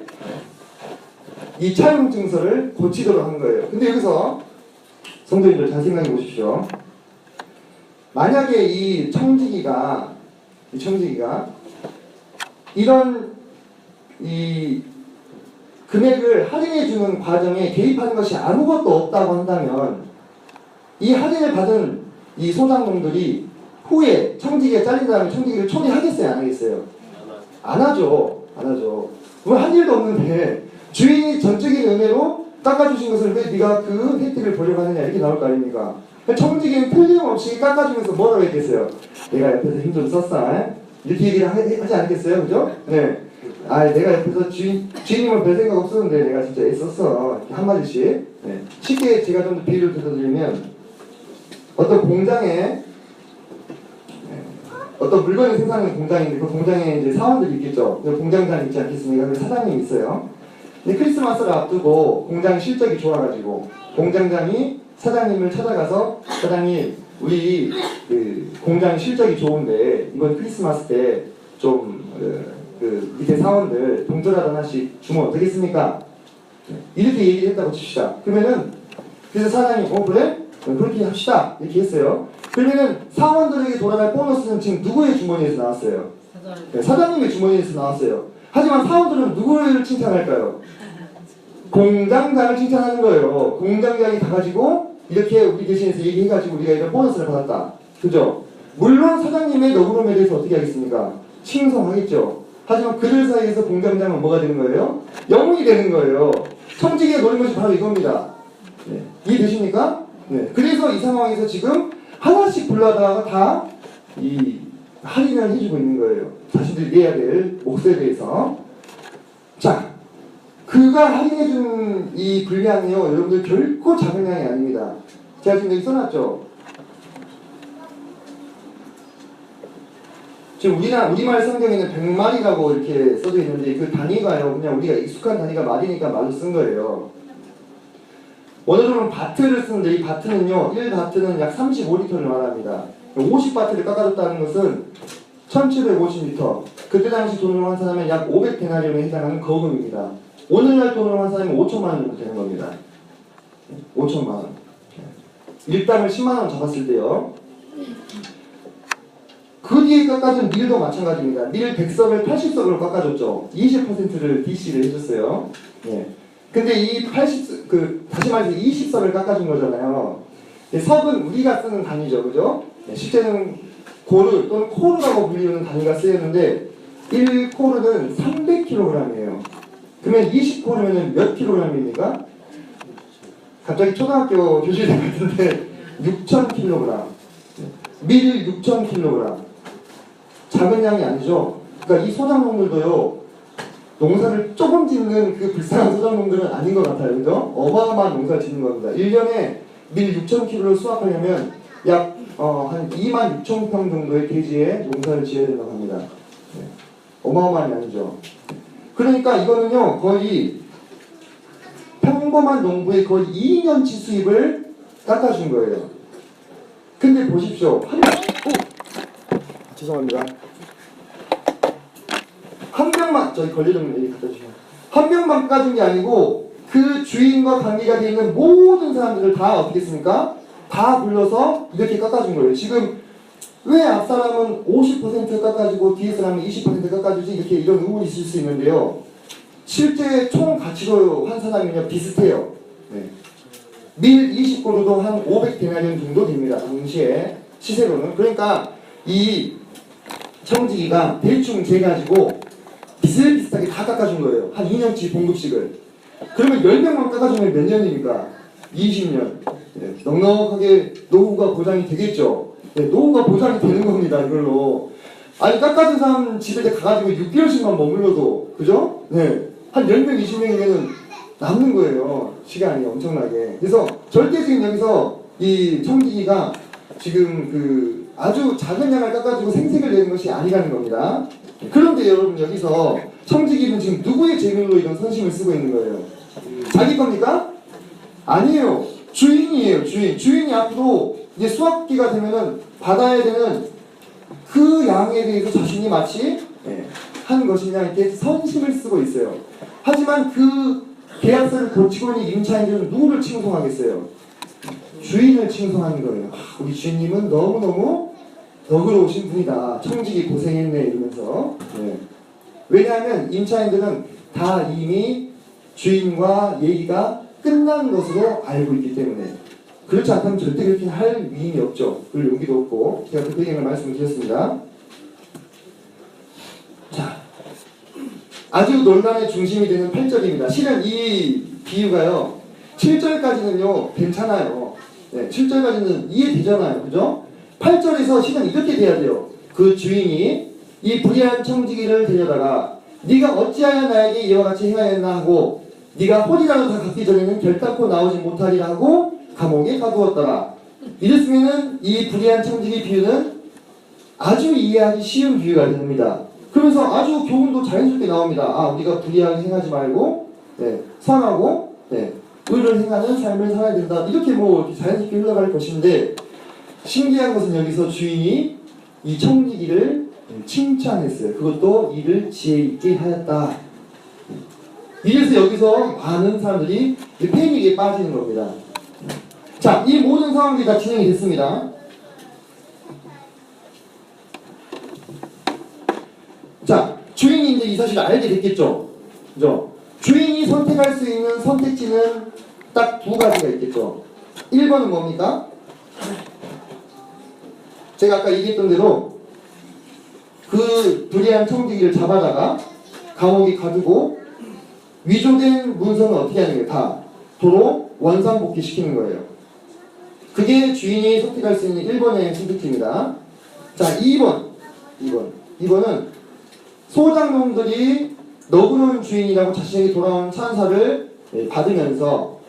이 차용증서를 고치도록 한 거예요. 근데 여기서 성도님들 잘 생각해 보십시오. 만약에 이 청지기가 이런 이 금액을 할인해주는 과정에 개입하는 것이 아무것도 없다고 한다면 이 할인을 받은 이 소작농들이 후에 청지기가 잘린 다음에 청지기를 초대하겠어요? 안 하겠어요? 안 하죠. 뭐 한 일도 없는데 주인이 전적인 은혜로 깎아주신 것을 왜 네가 그 혜택을 보려고 하느냐 이렇게 나올 거 아닙니까? 청지기는 틀림없이 깎아주면서 뭐라고 했겠어요? 내가 옆에서 힘 좀 썼어. 이렇게 얘기를 하지 않겠어요? 그죠? 내가 옆에서 주인님은 별 생각 없었는데 내가 진짜 애썼어. 이렇게 한마디씩. 쉽게 제가 좀 더 비유를 들어드리면 어떤 공장에 어떤 물건을 생산하는 공장인데 그 공장에 이제 사원들이 있겠죠. 공장장 있지 않겠습니까? 그 사장님이 있어요. 근데 크리스마스를 앞두고 공장 실적이 좋아가지고 공장장이 사장님을 찾아가서 사장님 우리 그 공장 실적이 좋은데 이번 크리스마스 때 좀 그 밑에 사원들 동전라도 하나씩 주면 어떻겠습니까? 이렇게 얘기했다고 칩시다. 그러면은 그래서 사장님 그래? 그렇게 합시다 이렇게 했어요. 그러면은 사원들에게 돌아갈 보너스는 지금 누구의 주머니에서 나왔어요? 사장님의 주머니에서 나왔어요. 하지만 사원들은 누구를 칭찬할까요? 공장장을 칭찬하는 거예요. 공장장이 가가지고 이렇게 우리 대신해서 얘기해가지고 우리가 이런 보너스를 받았다. 그죠? 물론 사장님의 너그러움에 대해서 어떻게 하겠습니까? 칭송하겠죠. 하지만 그들 사이에서 공장장은 뭐가 되는 거예요? 영웅이 되는 거예요. 청지기가 노린 것이 바로 이겁니다. 이해되십니까? 그래서 이 상황에서 지금 하나씩 불러다가 다 이 할인을 해주고 있는 거예요. 자신들이 내야 될 몫에 대해서. 자, 그가 할인해준 이 분량이요, 여러분들 결코 작은 양이 아닙니다. 제가 지금 여기 써놨죠? 지금 우리말 성경에는 100마리라고 이렇게 써져 있는데 그 단위가요, 그냥 우리가 익숙한 단위가 말이니까 말로 쓴 거예요. 원어로는 바트를 쓰는데 이 바트는요, 1바트는 약 35리터를 말합니다. 50바트를 깎아줬다는 것은 1750m. 그때 당시 돈으로 환산하면 약 500데나리온에 해당하는 거금입니다. 오늘날 돈으로 환산하면 5천만 원 정도 되는 겁니다. 5천만 원. 일당을 10만 원 잡았을 때요. 그 뒤에 깎아준 밀도 마찬가지입니다. 밀 100석을 80석으로 깎아줬죠. 20%를 DC를 해줬어요. 예. 근데 이 80, 다시 말해서 20석을 깎아준 거잖아요. 석은 우리가 쓰는 단위죠. 그죠? 네, 실제는 고르 또는 코르라고 불리는 단위가 쓰였는데 1코르는 300kg이에요. 그러면 20코르면 몇 kg입니까? 갑자기 초등학교 교실생 같은데 6,000kg. 밀 6,000kg. 작은 양이 아니죠. 그러니까 이 소작농들도요. 농사를 조금 짓는 그 불쌍한 소작농들은 아닌 것 같아요. 그죠? 어마어마한 농사를 짓는 겁니다. 1년에 밀 6,000kg를 수확하려면 약 한 26,000평 정도의 대지에 농사를 지어야 된다고 합니다. 네. 어마어마한 양이죠. 그러니까 이거는요 거의 평범한 농부의 거의 2년치 수입을 깎아준 거예요. 근데 보십시오. 죄송합니다. 한 병만, 저희 걸리는 얘기 갖다 주시면. 한 병만 깎아준 게 아니고 그 주인과 관계가 되어 있는 모든 사람들을 다 어떻게 했습니까? 다 불러서 이렇게 깎아준 거예요. 지금 왜 앞사람은 50% 깎아주고 뒤에 사람은 20% 깎아주지 이렇게 이런 의문이 있을 수 있는데요. 실제 총 가치로 환산하면요 비슷해요. 네. 밀 20고루도 한 500데나리온 정도 됩니다. 당시에 시세로는. 그러니까 이 청지기가 대충 재가지고 비슷비슷하게 다 깎아준 거예요. 한 2년치 봉급씩을. 그러면 10명만 깎아주면 몇 년입니까? 20년. 네. 넉넉하게 노후가 보장이 되겠죠. 네, 노후가 보장이 되는 겁니다. 이걸로. 아니 깎아준 사람 집에 가가지고 6개월씩만 머물러도 그죠? 네. 한 10명, 20명이면 남는 거예요. 시간이 엄청나게. 그래서 절대 지금 여기서 이 청지기가 지금 아주 작은 양을 깎아주고 생색을 내는 것이 아니라는 겁니다. 그런데 여러분 여기서 청지기는 지금 누구의 재물로 이런 선심을 쓰고 있는 거예요? 자기 겁니까? 아니에요. 주인이에요. 주인이 앞으로 이제 수확기가 되면은 받아야 되는 그 양에 대해서 자신이 마치 한 것이냐 이렇게 선심을 쓰고 있어요. 하지만 그 계약서를 고치고 있는 임차인들은 누구를 칭송하겠어요? 주인을 칭송하는 거예요. 우리 주인님은 너무너무 너그러우신 분이다. 청지기 고생했네 이러면서. 네. 왜냐하면 임차인들은 다 이미 주인과 얘기가 끝난 것으로 알고 있기 때문에. 그렇지 않다면 절대 그렇게 할 위임이 없죠. 그럴 용기도 없고. 제가 그 배경을 말씀을 드렸습니다. 자, 아주 논란의 중심이 되는 8절입니다. 실은 이 비유가요. 7절까지는요. 괜찮아요. 네, 7절까지는 이해되잖아요. 그죠? 8절에서 실은 이렇게 돼야 돼요. 그 주인이 이 불의한 청지기를 데려다가 네가 어찌하여 나에게 이와 같이 행하였나 하고 네가 홀이라도 다 갖기 전에는 결단코 나오지 못하리라 하고 감옥에 가두었더라. 이랬으면은 이 불의한 청지기 비유는 아주 이해하기 쉬운 비유가 됩니다. 그러면서 아주 교훈도 자연스럽게 나옵니다. 아, 우리가 불의하게 행하지 말고 선하고 의를 행하는 삶을 살아야 된다. 이렇게 뭐 자연스럽게 흘러갈 것인데 신기한 것은 여기서 주인이 이 청지기를 칭찬했어요. 그것도 이를 지혜 있게 하였다. 이래서 여기서 많은 사람들이 패닉에 빠지는 겁니다. 자, 이 모든 상황들이 다 진행이 됐습니다. 자, 주인이 이제 이 사실을 알게 됐겠죠. 그죠? 주인이 선택할 수 있는 선택지는 딱 두 가지가 있겠죠. 1번은 뭡니까? 제가 아까 얘기했던 대로 그 불의한 청지기를 잡아다가 감옥에 가두고 위조된 문서는 어떻게 하는 거예요? 다 도로 원상복귀 시키는 거예요. 그게 주인이 선택할 수 있는 1번의 선택지입니다. 자, 2번은 소작농들이 너그러운 주인이라고 자신에게 돌아온 찬사를 받으면서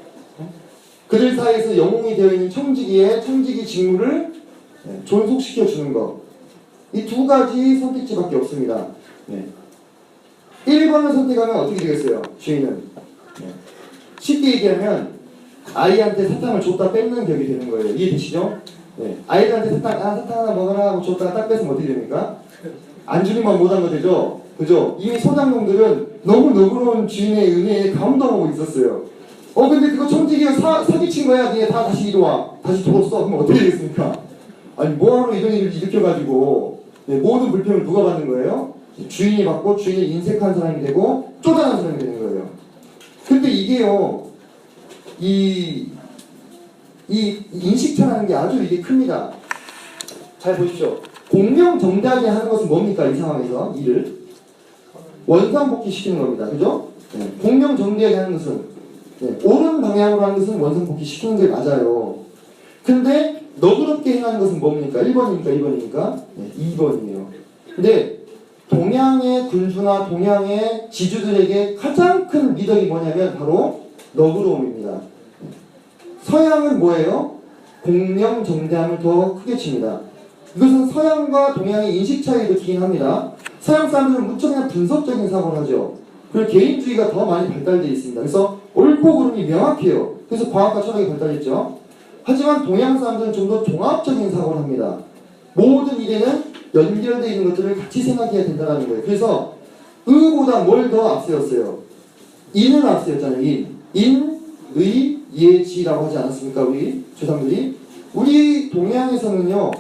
그들 사이에서 영웅이 되어 있는 청지기의 청지기 직무를 존속시켜 주는 것. 이 두 가지 선택지밖에 없습니다. 1번을 선택하면 어떻게 되겠어요? 주인은 쉽게 얘기하면 아이한테 사탕을 줬다 뺏는 격이 되는 거예요. 이해되시죠? 아이들한테 사탕 하나 먹어라 하고 줬다가 딱 뺏으면 어떻게 됩니까? 안주님만 못한 거 되죠? 그죠? 이미 소장농들은 너무 너그러운 주인의 은혜에 감동하고 있었어요. 근데 그거 청지기가 사기친 거야. 니네 다 다시 이리 와. 다시 돌았어. 그럼 어떻게 되겠습니까? 아니 뭐하러 이런 일을 일으켜가지고 모든 불평을 누가 받는 거예요? 주인이 받고 주인을 인색한 사람이 되고 쪼잔한 사람이 되는 거예요. 근데 이게요, 이 인식차라는 게 아주 이게 큽니다. 잘 보십시오. 공명정대하게 하는 것은 뭡니까? 이 상황에서 일을 원상복귀 시키는 겁니다. 그죠? 공명정대하게 하는 것은 옳은 방향으로 하는 것은 원상복귀 시키는 게 맞아요. 근데 너그럽게 행하는 것은 뭡니까? 1번입니까? 2번입니까? 2번이에요. 근데 동양의 군주나 동양의 지주들에게 가장 큰 미덕이 뭐냐면 바로 너그러움입니다. 서양은 뭐예요? 공명정대함을 더 크게 칩니다. 이것은 서양과 동양의 인식 차이도 있긴 합니다. 서양 사람들은 무척 그냥 분석적인 사고를 하죠. 그리고 개인주의가 더 많이 발달되어 있습니다. 그래서 옳고 그름이 명확해요. 그래서 과학과 철학이 발달했죠. 하지만 동양 사람들은 좀 더 종합적인 사고를 합니다. 모든 일에는 연결되어 있는 것들을 같이 생각해야 된다는 거예요. 그래서 의보다 뭘 더 앞세웠어요? 인을 앞세웠잖아요. 인, 의, 예, 지라고 하지 않았습니까? 우리 조상들이. 우리 동양에서는요,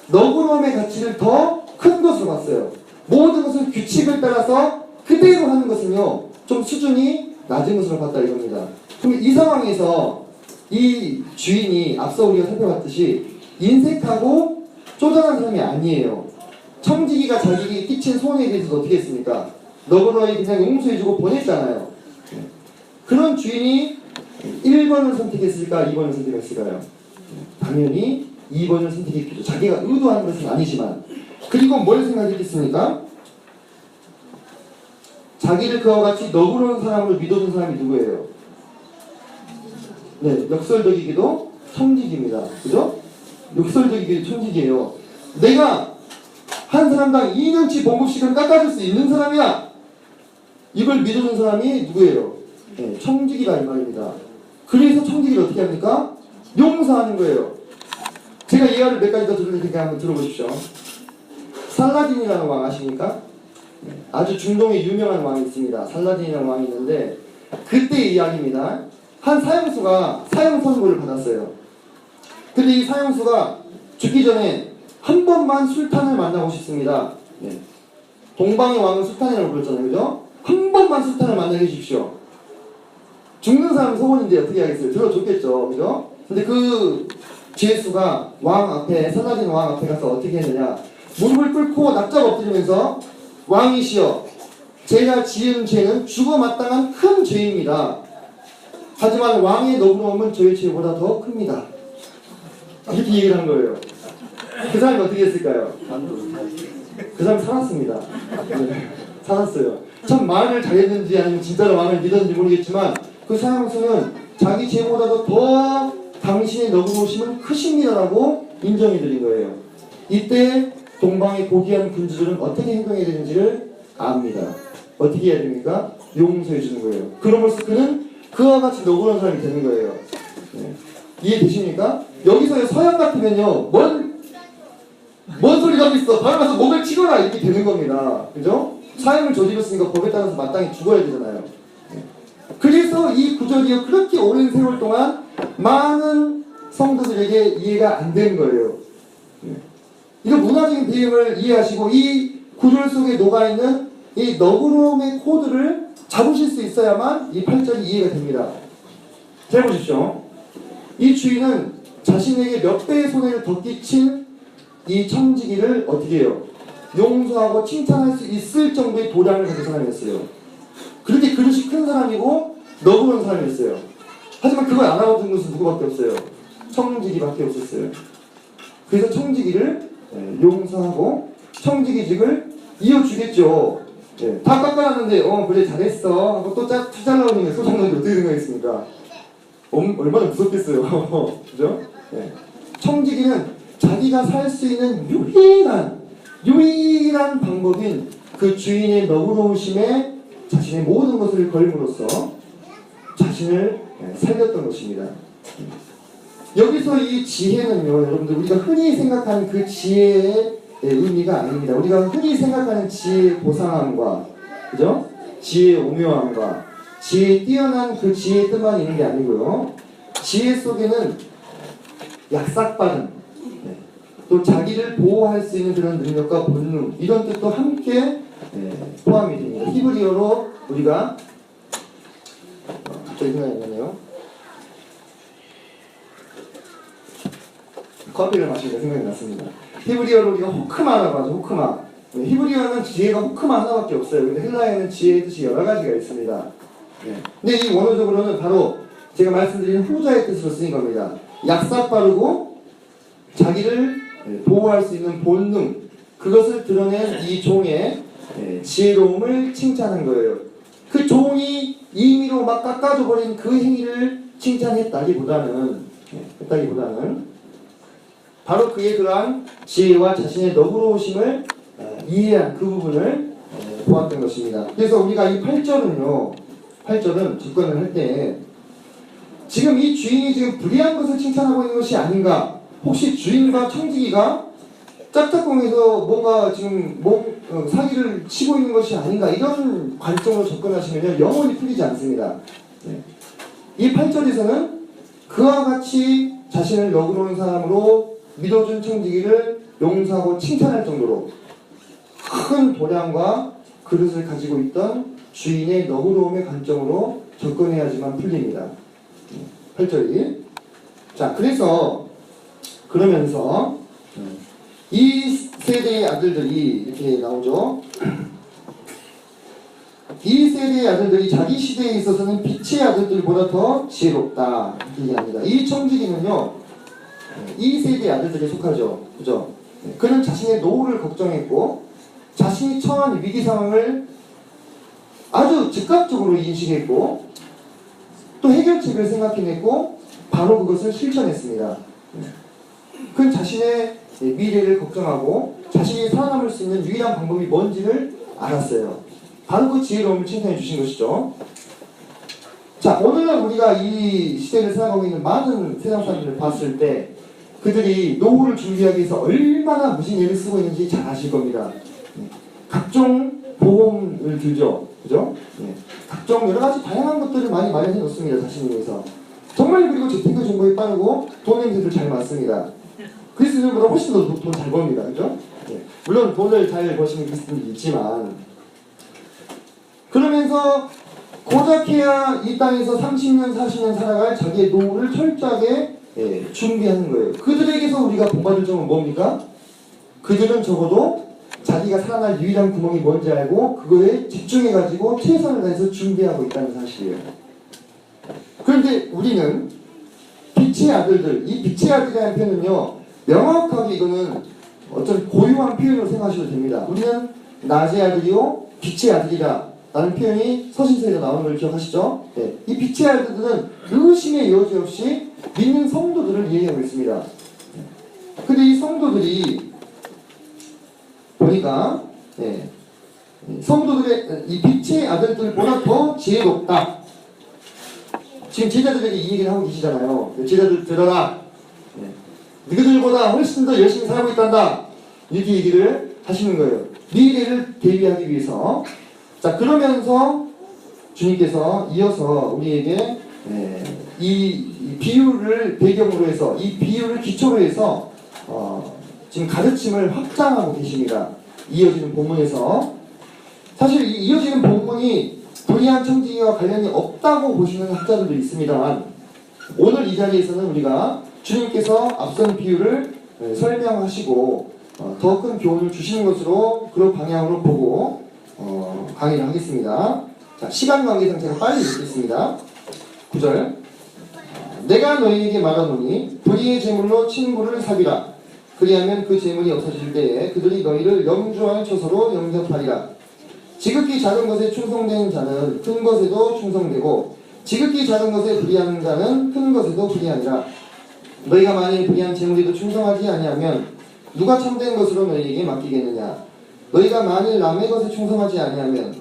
너그러움의 가치를 더 큰 것으로 봤어요. 모든 것을 규칙을 따라서 그대로 하는 것은요, 좀 수준이 낮은 것으로 봤다 이겁니다. 그럼 이 상황에서 이 주인이 앞서 우리가 살펴봤듯이 인색하고 쪼잔한 사람이 아니에요. 청지기가 자기에게 끼친 손해에 대해서 어떻게 했습니까? 너그러이 그냥 용서해주고 보냈잖아요. 그런 주인이 1번을 선택했을까? 2번을 선택했을까요? 당연히 2번을 선택했겠죠. 자기가 의도한 것은 아니지만. 그리고 뭘 생각했겠습니까? 자기를 그와 같이 너그러운 사람으로 믿어준 사람이 누구예요? 네, 역설적이기도 청지기입니다. 그죠? 역설적이기도 청지기예요. 내가 한 사람당 2년치 봉급씩을 깎아줄 수 있는 사람이야. 이걸 믿어준 사람이 누구예요? 네, 청지기다 이 말입니다. 그래서 청지기를 어떻게 합니까? 용서하는 거예요. 제가 예화를 몇 가지 더 들을 테니까 한번 들어보십시오. 살라딘이라는 왕 아십니까? 아주 중동에 유명한 왕이 있습니다. 살라딘이라는 왕이 있는데 그때의 이야기입니다. 한 사형수가 사형 선고를 받았어요. 근데 이 사형수가 죽기 전에 한 번만 술탄을 만나고 싶습니다. 동방의 왕은 술탄이라고 불렀잖아요. 그죠? 한 번만 술탄을 만나게 해주십시오. 죽는 사람 소원인데 어떻게 하겠어요? 들어줬겠죠. 그죠? 근데 그 죄수가 왕 앞에, 살라딘 왕 앞에 가서 어떻게 했느냐. 무릎을 꿇고 납작 엎드리면서 왕이시여, 제가 지은 죄는 죽어 마땅한 큰 죄입니다. 하지만 왕의 너그러움은 저의 죄보다 더 큽니다. 이렇게 얘기를 한 거예요. 그 사람이 어떻게 했을까요? 그 사람이 살았습니다. 네, 살았어요. 참 말을 잘했는지 아니면 진짜로 왕을 믿었는지 모르겠지만 그 사형수는 자기 죄보다도 더 당신의 너그러우심은 크십니다라고 인정해드린 거예요. 이때 동방의 고귀한 군주들은 어떻게 행동해야 되는지를 압니다. 어떻게 해야 됩니까? 용서해 주는 거예요. 그러면서 그는 그와 같이 너그러운 사람이 되는 거예요. 네. 이해되십니까? 여기서 서양 같으면요, 뭔 소리가 하고 있어? 바로 가서 목을 치거나 이렇게 되는 겁니다. 그죠? 사형을 저질렀으니까 법에 따라서 마땅히 죽어야 되잖아요. 네. 그래서 이 구절이 그렇게 오랜 세월 동안 많은 성도들에게 이해가 안 된 거예요. 네. 이런 문화적인 배경을 이해하시고 이 구절 속에 녹아있는 이 너그러움의 코드를 잡으실 수 있어야만 이 8절이 이해가 됩니다. 잘 보십시오. 이 주인은 자신에게 몇 배의 손해를 더 끼친 이 청지기를 어떻게 해요? 용서하고 칭찬할 수 있을 정도의 도량을 가진 사람이었어요. 그렇게 그릇이 큰 사람이고 너그러운 사람이었어요. 하지만 그걸 알아보는 것은 누구밖에 없어요? 청지기밖에 없었어요. 그래서 청지기를 용서하고 청지기직을 이어주겠죠. 다 깎아놨는데 그래 잘했어 하고 또 잘라오는 게 소장님들 어떻게 생각했습니까? 얼마나 무섭겠어요. 그죠? 청지기는 자기가 살 수 있는 유일한 방법인 그 주인의 너그러우심에 자신의 모든 것을 걸음으로써 자신을 살렸던 것입니다. 여기서 이 지혜는요, 여러분들 우리가 흔히 생각하는 그 지혜의 의미가 아닙니다. 우리가 흔히 생각하는 지혜의 고상함과, 그죠? 지혜의 오묘함과 지혜의 뛰어난 그 지혜의 뜻만 있는 게 아니고요. 지혜 속에는 약삭빠른, 또 자기를 보호할 수 있는 그런 능력과 본능, 이런 뜻도 함께 포함이 됩니다. 히브리어로 우리가 갑자기 생각이 안 나네요. 커피를 마시니까 생각이 났습니다. 히브리어로 우리가 호크마라고 하죠. 호크마. 히브리어는 지혜가 호크마 하나밖에 없어요. 근데 헬라어에는 지혜의 뜻이 여러 가지가 있습니다. 근데 이 원어적으로는 바로 제가 말씀드린 후자의 뜻으로 쓰인 겁니다. 약삭빠르고 자기를 보호할 수 있는 본능, 그것을 드러낸 이 종의 지혜로움을 칭찬한 거예요. 그 종이 임의로 막 깎아줘 버린 그 행위를 칭찬했다기보다는 바로 그의 그러한 지혜와 자신의 너그러우심을 이해한 그 부분을 보았던 것입니다. 그래서 우리가 이 8절은 접근을 할 때 지금 이 주인이 지금 불의한 것을 칭찬하고 있는 것이 아닌가, 혹시 주인과 청지기가 짝짝꿍에서 뭔가 지금 사기를 치고 있는 것이 아닌가, 이런 관점으로 접근하시면 영원히 풀리지 않습니다. 이 8절에서는 그와 같이 자신을 너그러운 사람으로 믿어준 청지기를 용서하고 칭찬할 정도로 큰 도량과 그릇을 가지고 있던 주인의 너그러움의 관점으로 접근해야지만 풀립니다. 8절이. 자, 그러면서 이 세대의 아들들이 이렇게 나오죠. 이 세대의 아들들이 자기 시대에 있어서는 빛의 아들들보다 더 지혜롭다, 이렇게 얘기합니다. 이 청지기는요, 이 세대의 아들들에 속하죠. 그죠? 그는 자신의 노후를 걱정했고 자신이 처한 위기 상황을 아주 즉각적으로 인식했고 또 해결책을 생각해냈고 바로 그것을 실천했습니다. 그는 자신의 미래를 걱정하고 자신이 살아남을 수 있는 유일한 방법이 뭔지를 알았어요. 바로 그 지혜로움을 칭찬해 주신 것이죠. 자, 오늘날 우리가 이 시대를 살아가고 있는 많은 세상 사람들을 봤을 때 그들이 노후를 준비하기 위해서 얼마나 무슨 애를 쓰고 있는지 잘 아실 겁니다. 각종 보험을 들죠. 그죠? 각종 여러 가지 다양한 것들을 많이 마련해 놓습니다. 자신을 위해서. 정말 그리고 재테크 정보에 빠르고 돈 냄새도 잘 맞습니다. 그리스도인보다 훨씬 더 돈 잘 법니다. 그죠? 물론 돈을 잘 버시는 그리스도인도 있지만, 그러면서 고작 해야 이 땅에서 30년, 40년 살아갈 자기의 노후를 철저하게 준비하는 거예요. 그들에게서 우리가 본받을 점은 뭡니까? 그들은 적어도 자기가 살아날 유일한 구멍이 뭔지 알고 그거에 집중해가지고 최선을 다해서 준비하고 있다는 사실이에요. 그런데 우리는 빛의 아들들, 이 빛의 아들이라는 표현은요, 명확하게 이거는 어떤 고유한 표현으로 생각하셔도 됩니다. 우리는 낮의 아들이요 빛의 아들이다 라는 표현이 서신서에서 나오는 걸 기억하시죠? 이 빛의 아들들은 의심의 여지 없이 믿는 성도들을 이해하고 있습니다. 근데 이 성도들이 보니까 성도들의 이 빛의 아들들보다 더 지혜롭다. 지금 제자들에게 이 얘기를 하고 계시잖아요. 제자들 들어라. 너희들보다 훨씬 더 열심히 살고 있단다. 이렇게 얘기를 하시는 거예요. 미래를 대비하기 위해서. 자, 그러면서 주님께서 이어서 우리에게 이 비유를 배경으로 해서, 이 비유를 기초로 해서 지금 가르침을 확장하고 계십니다. 이어지는 본문에서. 사실 이 이어지는 본문이 불의한 청지기와 관련이 없다고 보시는 학자들도 있습니다만, 오늘 이 자리에서는 우리가 주님께서 앞선 비유를 설명하시고 더 큰 교훈을 주시는 것으로 그 방향으로 보고 강의를 하겠습니다. 자, 시간 관계상 제가 빨리 읽겠습니다. 9절. 내가 너희에게 말하노니 불의의 제물로 친구를 사귀라. 그리하면 그 제물이 없어질 때에 그들이 너희를 영주할 처소로 영접하리라. 지극히 작은 것에 충성되는 자는 큰 것에도 충성되고 지극히 작은 것에 불의하는 자는 큰 것에도 불의하니라. 너희가 만일 불의한 제물에도 충성하지 아니하면 누가 참된 것으로 너희에게 맡기겠느냐. 너희가 만일 남의 것에 충성하지 아니하면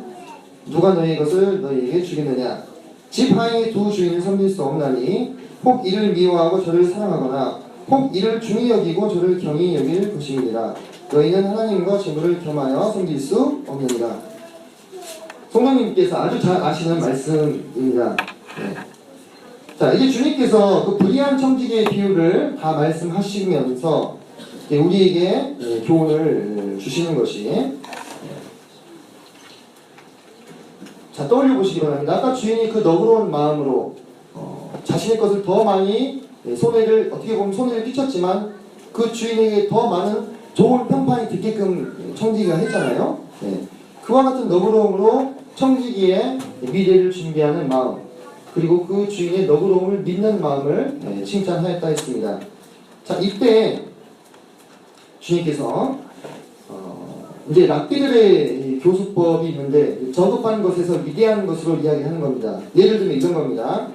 누가 너희의 것을 너희에게 주겠느냐. 집 하나에 두 주인을 섬길 수 없나니 혹 이를 미워하고 저를 사랑하거나 혹 이를 중히 여기고 저를 경히 여길 것임이니라. 너희는 하나님과 재물을 겸하여 섬길 수 없느니라. 성령님께서 아주 잘 아시는 말씀입니다. 네. 자, 이제 주님께서 그 불의한 청지기의 비유를 다 말씀하시면서 우리에게 교훈을 주시는 것이, 자, 떠올려 보시기 바랍니다. 아까 주인이 그 너그러운 마음으로 자신의 것을 더 많이 어떻게 보면 손해를 끼쳤지만 그 주인에게 더 많은 좋은 평판이 듣게끔 청지기가 했잖아요. 네. 그와 같은 너그러움으로 청지기의 미래를 준비하는 마음, 그리고 그 주인의 너그러움을 믿는 마음을 칭찬하였다 했습니다. 자, 이때 주님께서 이제 랍비들의 교수법이 있는데 저급한 것에서 위대한 것으로 이야기하는 겁니다. 예를 들면 이런 겁니다.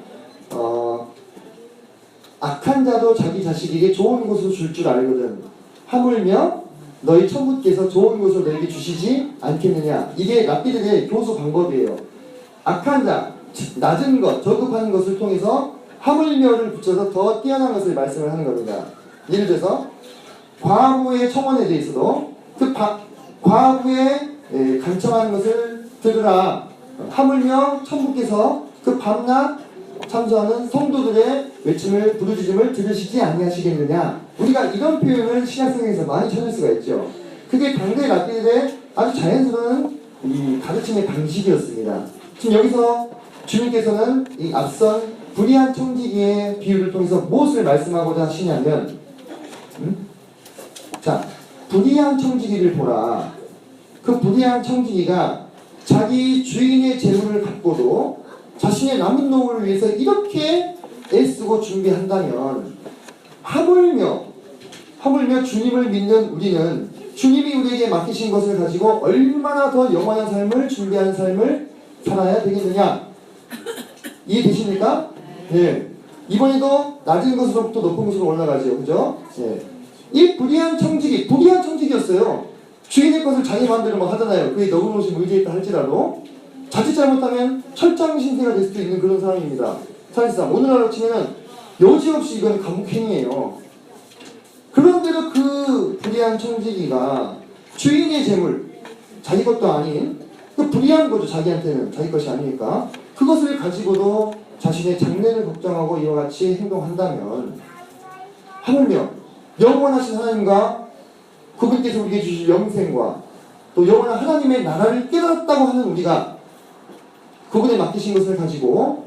악한 자도 자기 자식에게 좋은 것을 줄 줄 알거든. 하물며 너희 천부께서 좋은 것을 너에게 주시지 않겠느냐. 이게 랍비들의 교수 방법이에요. 악한 자, 낮은 것, 저급한 것을 통해서 하물며를 붙여서 더 뛰어난 것을 말씀을 하는 겁니다. 예를 들어서 과부의 청원에 대해서도 그 과부의 간청하는 것을 들으라. 하물며 천부께서 그 밤낮 참소하는 성도들의 외침을 부르짖음을 들으시지 아니하시겠느냐. 우리가 이런 표현을 신약성경에서 많이 찾을 수가 있죠. 그게 당대 랍비들의 아주 자연스러운 이 가르침의 방식이었습니다. 지금 여기서 주님께서는 이 앞선 불의한 청지기의 비유를 통해서 무엇을 말씀하고자 하시냐면, 자, 불의한 청지기를 보라. 그 불의한 청지기가 자기 주인의 재물을 갖고도 자신의 남은 노후를 위해서 이렇게 애쓰고 준비한다면, 하물며 주님을 믿는 우리는 주님이 우리에게 맡기신 것을 가지고 얼마나 더 영원한 삶을 준비하는 삶을 살아야 되겠느냐. 이해되십니까? 네. 이번에도 낮은 것으로부터 높은 것으로 올라가죠. 그죠? 네. 이 불의한 청지기였어요. 주인의 것을 자기 마음대로 막 하잖아요. 그게 너그러우신 의지에 있다 할지라도 자칫 잘못하면 철장 신세가 될 수도 있는 그런 사람입니다. 사실상 오늘날로 치면은 여지없이 이건 감옥행위예요. 그런데도 그 불의한 청지기가 주인의 재물, 자기 것도 아닌 그 불의한 거죠. 자기한테는 자기 것이 아니니까 그것을 가지고도 자신의 장래를 걱정하고 이와 같이 행동한다면, 하물며 영원하신 하나님과 그분께서 우리에게 주실 영생과 또 영원한 하나님의 나라를 깨달았다고 하는 우리가 그분의 맡기신 것을 가지고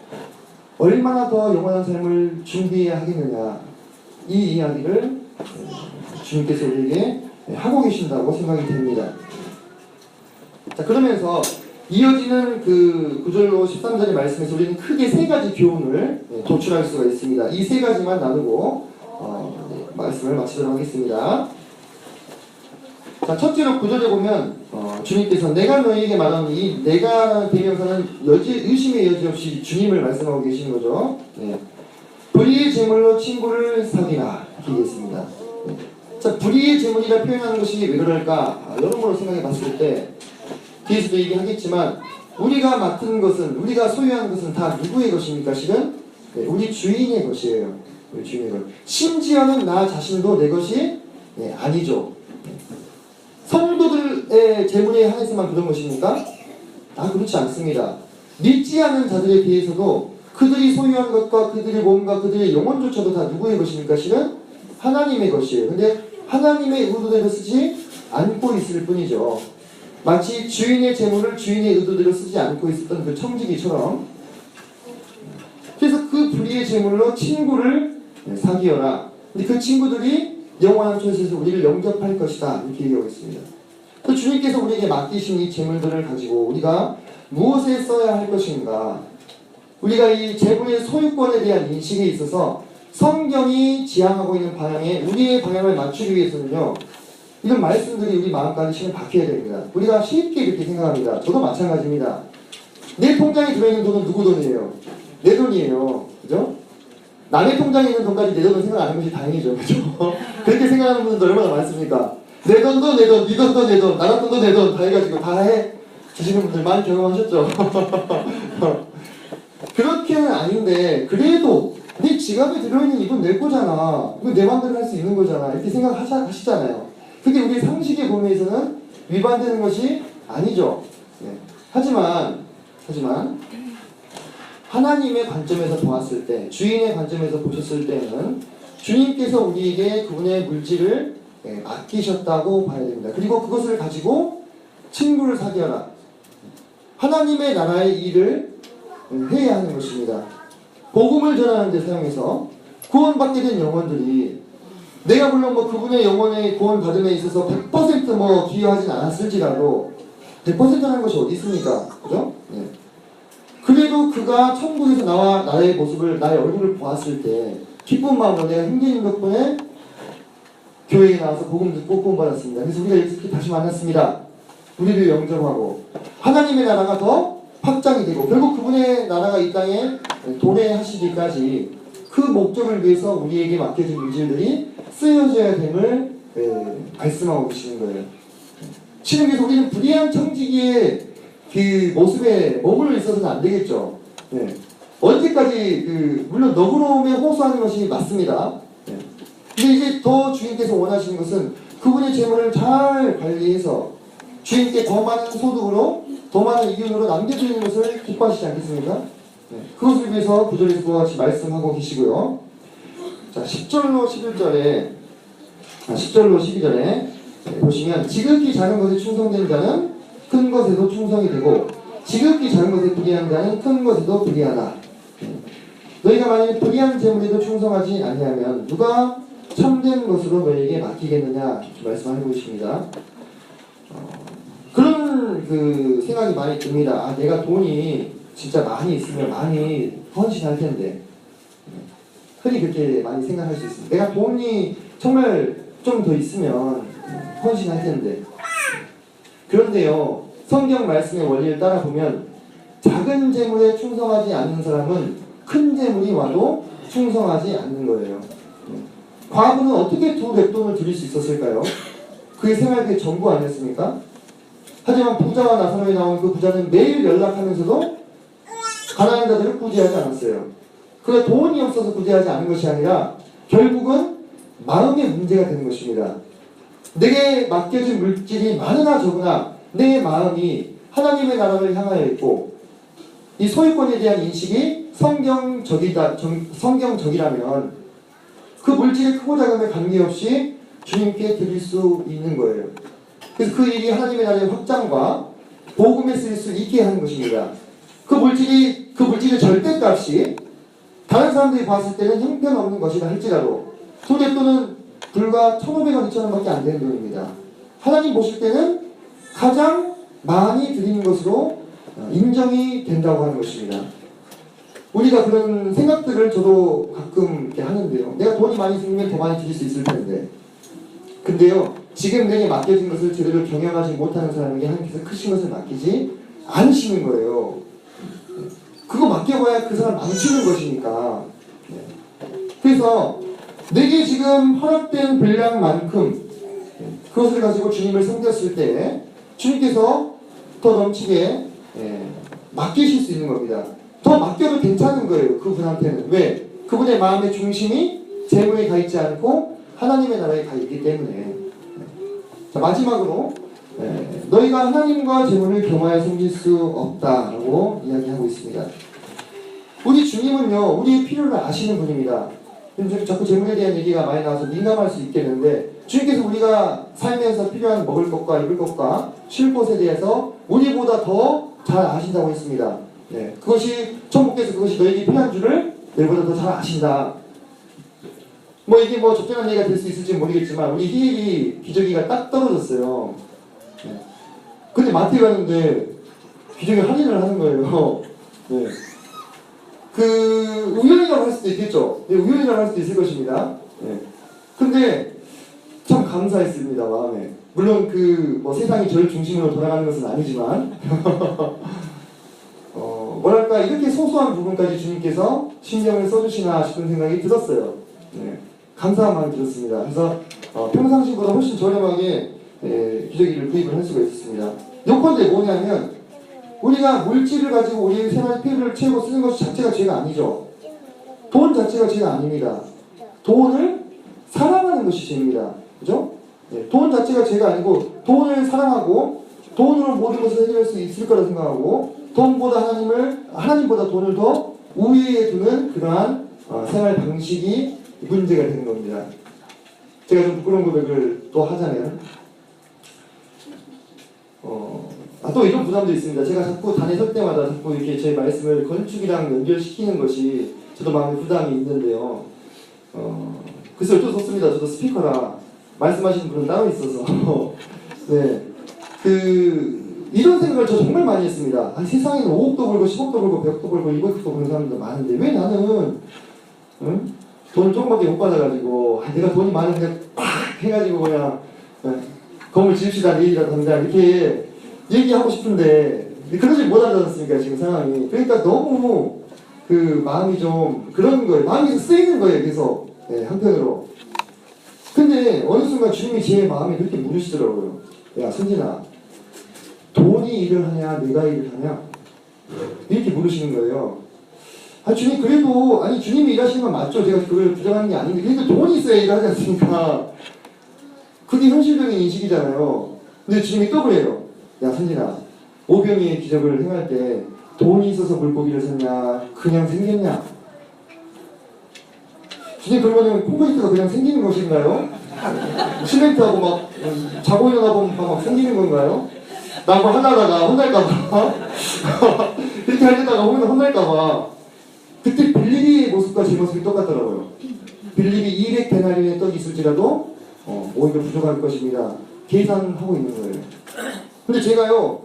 얼마나 더 영원한 삶을 준비해야 하겠느냐. 이 이야기를 주님께서 우리에게 하고 계신다고 생각이 됩니다. 자, 그러면서 이어지는 그 9절로 13절의 말씀에서 우리는 크게 세 가지 교훈을 도출할 수가 있습니다. 이 세 가지만 나누고 말씀을 마치도록 하겠습니다. 자, 첫째로 9절에 보면 주님께서 내가 너희에게 말하는 이 내가라는 대명사는 의심의 여지 없이 주님을 말씀하고 계시는 거죠. 네. 불의의 재물로 친구를 사귀라. 이렇게 있습니다. 네. 자, 불의의 재물이라 표현하는 것이 왜 그럴까? 여러모로 생각해 봤을 때 뒤에서도 얘기하겠지만 우리가 맡은 것은, 우리가 소유하는 것은 다 누구의 것입니까? 실은 네, 우리 주인의 것이에요. 우리 주인의 것. 심지어는 나 자신도 내 것이 아니죠. 성도들의 재물에 한해서만 그런 것입니까? 그렇지 않습니다. 믿지 않는 자들에 대해서도 그들이 소유한 것과 그들의 몸과 그들의 영혼조차도 다 누구의 것입니까? 실은 하나님의 것이에요. 근데 하나님의 의도대로 쓰지 않고 있을 뿐이죠. 마치 주인의 재물을 주인의 의도대로 쓰지 않고 있었던 그 청지기처럼. 그래서 그 불의의 재물로 친구를 사귀어라. 근데 그 친구들이 영원한 초에서 우리를 영접할 것이다. 이렇게 얘기하고 있습니다. 또 주님께서 우리에게 맡기신 이 재물들을 가지고 우리가 무엇에 써야 할 것인가. 우리가 이 재물의 소유권에 대한 인식에 있어서 성경이 지향하고 있는 방향에 우리의 방향을 맞추기 위해서는요, 이런 말씀들이 우리 마음까지 실은 박혀야 됩니다. 우리가 쉽게 이렇게 생각합니다. 저도 마찬가지입니다. 내 통장에 들어있는 돈은 누구 돈이에요? 내 돈이에요. 그죠? 남의 통장에 있는 돈까지 내 돈을 생각 안 하는 것이 다행이죠. 그죠? 그렇게 생각하는 분들도 얼마나 많습니까? 내 돈도 내 돈, 네 돈도 내 돈, 나라 돈도 내 돈, 다 해가지고 다 해 주시는 분들 많이 경험하셨죠? 그렇게는 아닌데, 그래도 네 지갑에 들어있는 이 돈 내 거잖아. 이거 내 맘대로 할 수 있는 거잖아. 이렇게 생각하시잖아요. 그게 우리 상식의 범위에서는 위반되는 것이 아니죠. 하지만 하나님의 관점에서 보았을 때, 주인의 관점에서 보셨을 때는 주님께서 우리에게 그분의 물질을 맡기셨다고 봐야 됩니다. 그리고 그것을 가지고 친구를 사귀어라. 하나님의 나라의 일을 해야 하는 것입니다. 복음을 전하는 데 사용해서 구원받게 된 영혼들이, 내가 물론 뭐 그분의 영혼의 구원 받음에 있어서 100% 기여하진 않았을지라도 100%라는 것이 어디 있습니까? 그죠? 그래도 그가 천국에서 나와 나의 모습을, 나의 얼굴을 보았을 때 기쁜 마음으로 내가 형제님 덕분에 교회에 나와서 복음 듣고 구원받았습니다. 그래서 우리가 이렇게 다시 만났습니다. 우리를 영접하고 하나님의 나라가 더 확장이 되고, 결국 그분의 나라가 이 땅에 도래하시기까지 그 목적을 위해서 우리에게 맡겨진 물질들이 쓰여져야 됨을 말씀하고 계시는 거예요. 신에게서 우리는 불의한 청지기의 그 모습에 머물러 있어서는 안 되겠죠. 언제까지 물론 너그러움에 호소하는 것이 맞습니다. 근데 이제 더 주인께서 원하시는 것은 그분의 재물을 잘 관리해서 주인께 더 많은 소득으로, 더 많은 이윤으로 남겨주는 것을 기뻐하시지 않겠습니까? 그것을 위해서 구절에서 그와 같이 말씀하고 계시고요. 자, 10절로 11절에 10절로 12절에 보시면, 지극히 작은 것에 충성된 자는 큰 것에도 충성이 되고, 지극히 작은 것에 불의한 자는 큰 것에도 불의하다. 너희가 만일 불의한 재물에도 충성하지 아니하면 누가 참된 것으로 너희에게 맡기겠느냐, 이렇게 말씀하고 있습니다. 그런 그 생각이 많이 듭니다. 내가 돈이 진짜 많이 있으면 많이 헌신할 텐데. 흔히 그렇게 많이 생각할 수 있습니다. 내가 돈이 정말 좀 더 있으면 헌신할 텐데. 그런데요, 성경 말씀의 원리를 따라 보면 작은 재물에 충성하지 않는 사람은 큰 재물이 와도 충성하지 않는 거예요. 과부는 어떻게 두 갯돈을 드릴 수 있었을까요? 그의 생활비의 전부 아니었습니까? 하지만 부자와 나사로에 나온 그 부자는 매일 연락하면서도 가난한 자들을 구제하지 않았어요. 그가 돈이 없어서 구제하지 않은 것이 아니라 결국은 마음의 문제가 되는 것입니다. 내게 맡겨진 물질이 많으나 적으나 내 마음이 하나님의 나라를 향하여 있고, 이 소유권에 대한 인식이 성경적이라면 그 물질의 크고 작음에 관계없이 주님께 드릴 수 있는 거예요. 그래서 그 일이 하나님의 나라의 확장과 복음에 쓰일 수 있게 하는 것입니다. 그 물질의 절대값이 다른 사람들이 봤을 때는 형편없는 것이라 할지라도 두 갯돈은 불과 1,500원, 2,000원 밖에 안 되는 돈입니다. 하나님 보실 때는 가장 많이 드리는 것으로 인정이 된다고 하는 것입니다. 우리가 그런 생각들을 저도 가끔 이렇게 하는데요. 내가 돈이 많이 생기면 더 많이 드릴 수 있을 텐데. 근데요, 지금 내게 맡겨진 것을 제대로 경영하지 못하는 사람에게 하나님께서 크신 것을 맡기지 않으시는 거예요. 그거 맡겨봐야 그 사람 망치는 것이니까. 그래서 내게 지금 허락된 분량만큼 그것을 가지고 주님을 섬겼을 때 주님께서 더 넘치게 맡기실 수 있는 겁니다. 더 맡겨도 괜찮은 거예요, 그분한테는. 왜? 그분의 마음의 중심이 재물에 가 있지 않고 하나님의 나라에 가 있기 때문에. 자, 마지막으로 너희가 하나님과 재물을 겸하여 섬길 수 없다라고 이야기하고 있습니다. 우리 주님은요, 우리의 필요를 아시는 분입니다. 자꾸 재물에 대한 얘기가 많이 나와서 민감할 수 있겠는데, 주님께서 우리가 살면서 필요한 먹을 것과 입을 것과 쉴 곳에 대해서 우리보다 더 잘 아신다고 했습니다. 그것이 천국께서 그것이 너에게 필요한 줄을 너희보다 더 잘 아신다. 이게 적절한 얘기가 될 수 있을지 모르겠지만 우리 히일이 기저귀가 딱 떨어졌어요. 근데 마트에 갔는데 기저귀 할인을 하는 거예요. 우연이라고 할 수도 있겠죠. 우연이라고 할 수도 있을 것입니다. 근데 참 감사했습니다, 마음에. 물론 세상이 저를 중심으로 돌아가는 것은 아니지만 뭐랄까, 이렇게 소소한 부분까지 주님께서 신경을 써주시나 싶은 생각이 들었어요. 감사한 마음이 들었습니다. 그래서 평상시보다 훨씬 저렴하게 기저귀를 구입을 할 수가 있었습니다. 요건데 뭐냐면, 우리가 물질을 가지고 우리의 생활 필요를 채우고 쓰는 것 자체가 죄가 아니죠. 돈 자체가 죄가 아닙니다. 돈을 사랑하는 것이 죄입니다. 그죠? 돈 자체가 죄가 아니고 돈을 사랑하고 돈으로 모든 것을 해결할 수 있을 거라 생각하고 하나님보다 돈을 더 우위에 두는 그러한 생활 방식이 문제가 되는 겁니다. 제가 좀 부끄러운 고백을 또 하자면 또 이런 부담도 있습니다. 제가 자꾸 단에 설 때마다 자꾸 이렇게 제 말씀을 건축이랑 연결시키는 것이 저도 마음에 부담이 있는데요. 글쎄 어쩔 수 없습니다. 저도 스피커라 말씀하시는 분은 따로 있어서 네, 이런 생각을 저 정말 많이 했습니다. 세상에는 5억도 벌고 10억도 벌고 100억도 벌고 200억도 버는 사람들 많은데 왜 나는 돈을 조금밖에 못 받아가지고 내가 돈이 많으니까 팍 해가지고 그냥 건물 지읍시다 내일이라도 당장 이렇게 얘기하고 싶은데 그러지 못하지 않습니까 지금 상황이. 그러니까 너무 마음이 좀 그런 거예요. 마음이 계속 쓰이는 거예요 계속. 한편으로. 근데 어느 순간 주님이 제 마음에 그렇게 물으시더라고요. 야 선진아, 돈이 일을 하냐 내가 일을 하냐 이렇게 물으시는 거예요. 주님 그래도 주님이 일하시는 건 맞죠. 제가 그걸 부정하는 게 아닌데 그래도 돈이 있어야 일을 하지 않습니까? 그게 현실적인 인식이잖아요. 근데 주님이 또 그래요. 야 선진아, 오병이의 기적을 행할 때 돈이 있어서 물고기를 샀냐 그냥 생겼냐? 주님 그러면 콘크리트가 그냥 생기는 것인가요? 시멘트하고 막 자고 일어나보면 막 생기는 건가요? 나 뭐 하다가 혼날까봐 이렇게 하려다가 혼날까봐. 그때 빌립의 모습과 제 모습이 똑같더라고요. 빌립이 200데나리온의 떡이 있을지라도 오히려 부족할 것입니다. 계산하고 있는 거예요. 근데 제가요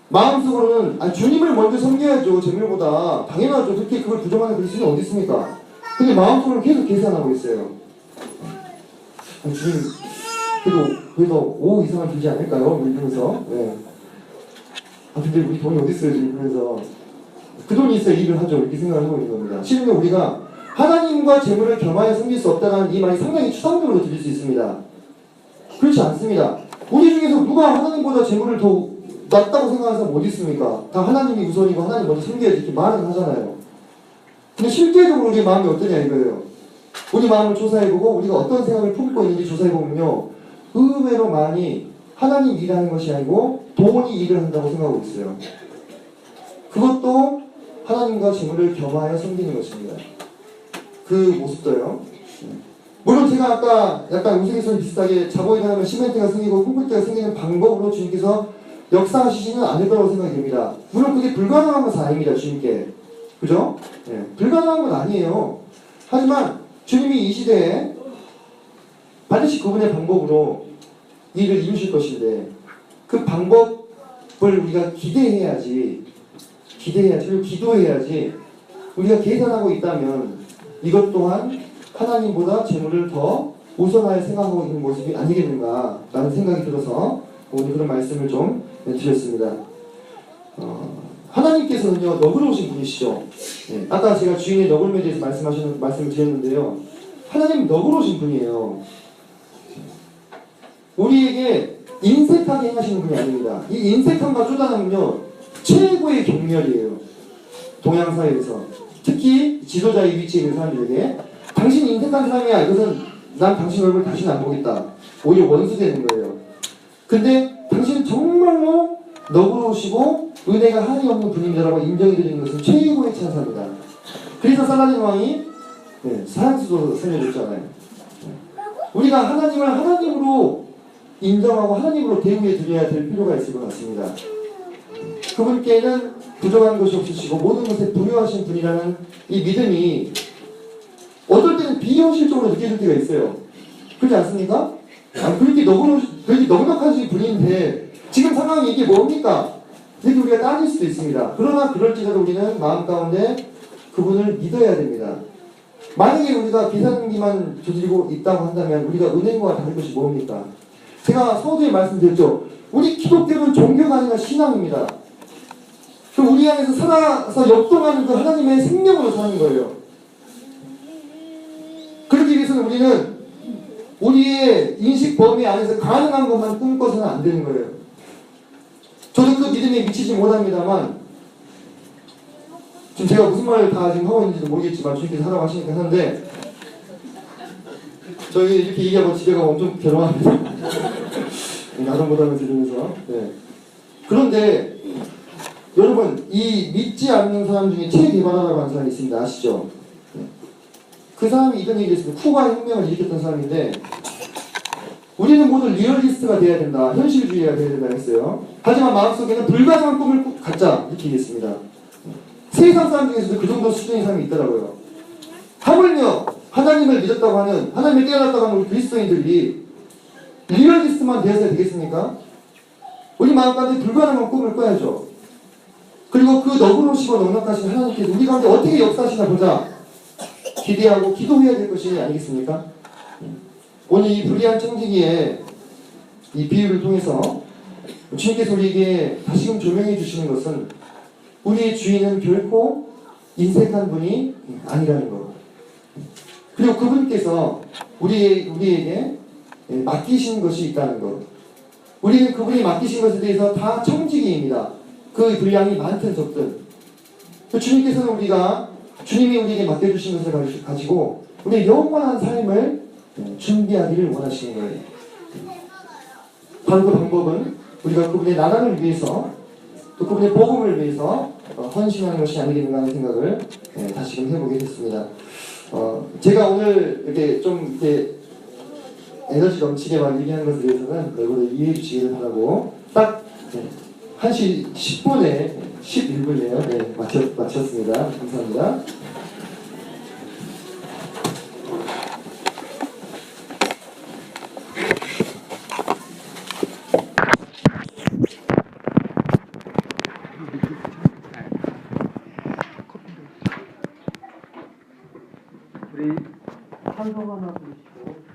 마음속으로는 주님을 먼저 섬겨야죠. 재물보다 당연하죠. 그렇게 그걸 부정하는 그리스도는 어디 있습니까? 근데 마음속으로는 계속 계산하고 있어요. 주님 그래도 5억 이상은 들지 않을까요? 이러면서 근데 우리 돈이 어디 있어요 지금. 그래서 그 돈이 있어야 일을 하죠. 이렇게 생각을 하고 있는 겁니다. 실은 우리가 하나님과 재물을 겸하여 섬길 수 없다는 이 말이 상당히 추상적으로 들릴 수 있습니다. 그렇지 않습니다. 우리 중에서 누가 하나님보다 재물을 더 낫다고 생각하는 사람 어디 있습니까? 다 하나님이 우선이고 하나님 먼저 섬겨야지 이렇게 말은 하잖아요. 근데 실제적으로 우리의 마음이 어떠냐 이거예요. 우리 마음을 조사해보고 우리가 어떤 생각을 품고 있는지 조사해보면요, 의외로 많이 하나님 일하는 것이 아니고 돈이 일을 한다고 생각하고 있어요. 그것도 하나님과 재물을 겸하여 섬기는 것입니다. 그 모습도요. 물론 제가 아까 약간 우스갯소리 비슷하게 자고 일어나면 시멘트가 생기고 콘크리트가 생기는 방법으로 주님께서 역사하시지는 않을 거라고 생각이 됩니다. 물론 그게 불가능한 것은 아닙니다. 주님께. 그죠? 불가능한 건 아니에요. 하지만 주님이 이 시대에 반드시 그분의 방법으로 일을 이루실 것인데 그 방법을 우리가 기대해야지 그리고 기도해야지. 우리가 계산하고 있다면 이것 또한 하나님보다 재물을 더 우선하여 생각하고 있는 모습이 아니겠는가 라는 생각이 들어서 오늘 그런 말씀을 좀 드렸습니다. 하나님께서는요 너그러우신 분이시죠. 아까 제가 주인의 너굴에 대해서 말씀을 드렸는데요, 하나님은 너그러우신 분이에요. 우리에게 인색하게 행하시는 분이 아닙니다. 이 인색함과 쪼잔함은요 최고의 경멸이에요. 동양사회에서 특히 지도자의 위치에 있는 사람들에게 당신이 인색한 사람이야, 이것은 난 당신 얼굴 다시는 안 보겠다, 오히려 원수 되는 거예요. 근데 당신은 정말로 너그러우시고 은혜가 한이 없는 분입니다라고 인정해 드리는 것은 최고의 찬사입니다. 그래서 살라딘 왕이 사랑수도 살려줬잖아요. 우리가 하나님을 하나님으로 인정하고 하나님으로 대우해 드려야 될 필요가 있을 것 같습니다. 그분께는 부족한 것이 없으시고 모든 것에 부유하신 분이라는 이 믿음이 어떨 때는 비현실적으로 느껴질 때가 있어요. 그렇지 않습니까? 그렇게 넉넉하신 분인데 지금 상황이 이게 뭡니까? 이렇게 우리가 따질 수도 있습니다. 그러나 그럴지라도 우리는 마음 가운데 그분을 믿어야 됩니다. 만약에 우리가 계산기만 저지르고 있다고 한다면 우리가 은행과 다른 것이 뭡니까? 제가 서두에 말씀드렸죠. 우리 기독교는 종교가 아니라 신앙입니다. 우리 안에서 살아서 역동하는 그 하나님의 생명으로 사는 거예요. 그러기 위해서는 우리는 우리의 인식 범위 안에서 가능한 것만 꿈꿔서는 안 되는 거예요. 저도 그 믿음에 미치지 못합니다만, 지금 제가 무슨 말을 다 지금 하고 있는지도 모르겠지만 주님께서 하라고 하시니까 하는데, 저희 이렇게 얘기하고 집에 가면 엄청 괴로워합니다. 나도 못하면서 이러면서. 네. 그런데 여러분 이 믿지 않는 사람 중에 체게바라라고 하는 사람이 있습니다. 아시죠? 네. 그 사람이 이런 얘기를 했습니다. 쿠바 혁명을 일으켰던 사람인데 우리는 모두 리얼리스트가 돼야 된다. 현실주의가 돼야 된다 했어요. 하지만 마음속에는 불가능한 꿈을 갖자 이렇게 얘기했습니다. 세상 사람 중에서도 그 정도 수준의 사람이 있더라고요. 하물며 하나님을 믿었다고 하는 하나님을 깨달았다고 하는 우리 그리스도인들이 리얼리스트만 되어야 되겠습니까? 우리 마음 가운데 불가능한 꿈을 꿔야죠. 그리고 그 너그러우시고 넉넉하신 하나님께서 우리 가운데 어떻게 역사하시나 보자 기대하고 기도해야 될 것이 아니겠습니까? 오늘 이 불의한 청지기의 이 비유를 통해서 주님께서 우리에게 다시금 조명해 주시는 것은 우리의 주인은 결코 인색한 분이 아니라는 것. 그리고 그분께서 우리에게 맡기신 것이 있다는 것. 우리는 그분이 맡기신 것에 대해서 다 청지기입니다. 그 분량이 많든 적든. 주님께서는 주님이 우리에게 맡겨주신 것을 가지고 우리의 영원한 삶을 준비하기를 원하시는 거예요. 바로 그 방법은 우리가 그분의 나라를 위해서 또 그분의 복음을 위해서 헌신하는 것이 아니겠는가 하는 생각을 다시금 해보게 됐습니다. 제가 오늘 이렇게 좀 이렇게 에너지 넘치게 막 얘기하는 것에 대해서는 여러분들 이해해 주시기를 바라고 딱 1시 10분에 11분이에요. 네, 마쳤습니다. 감사합니다. 우리 찬송 하나 부르시고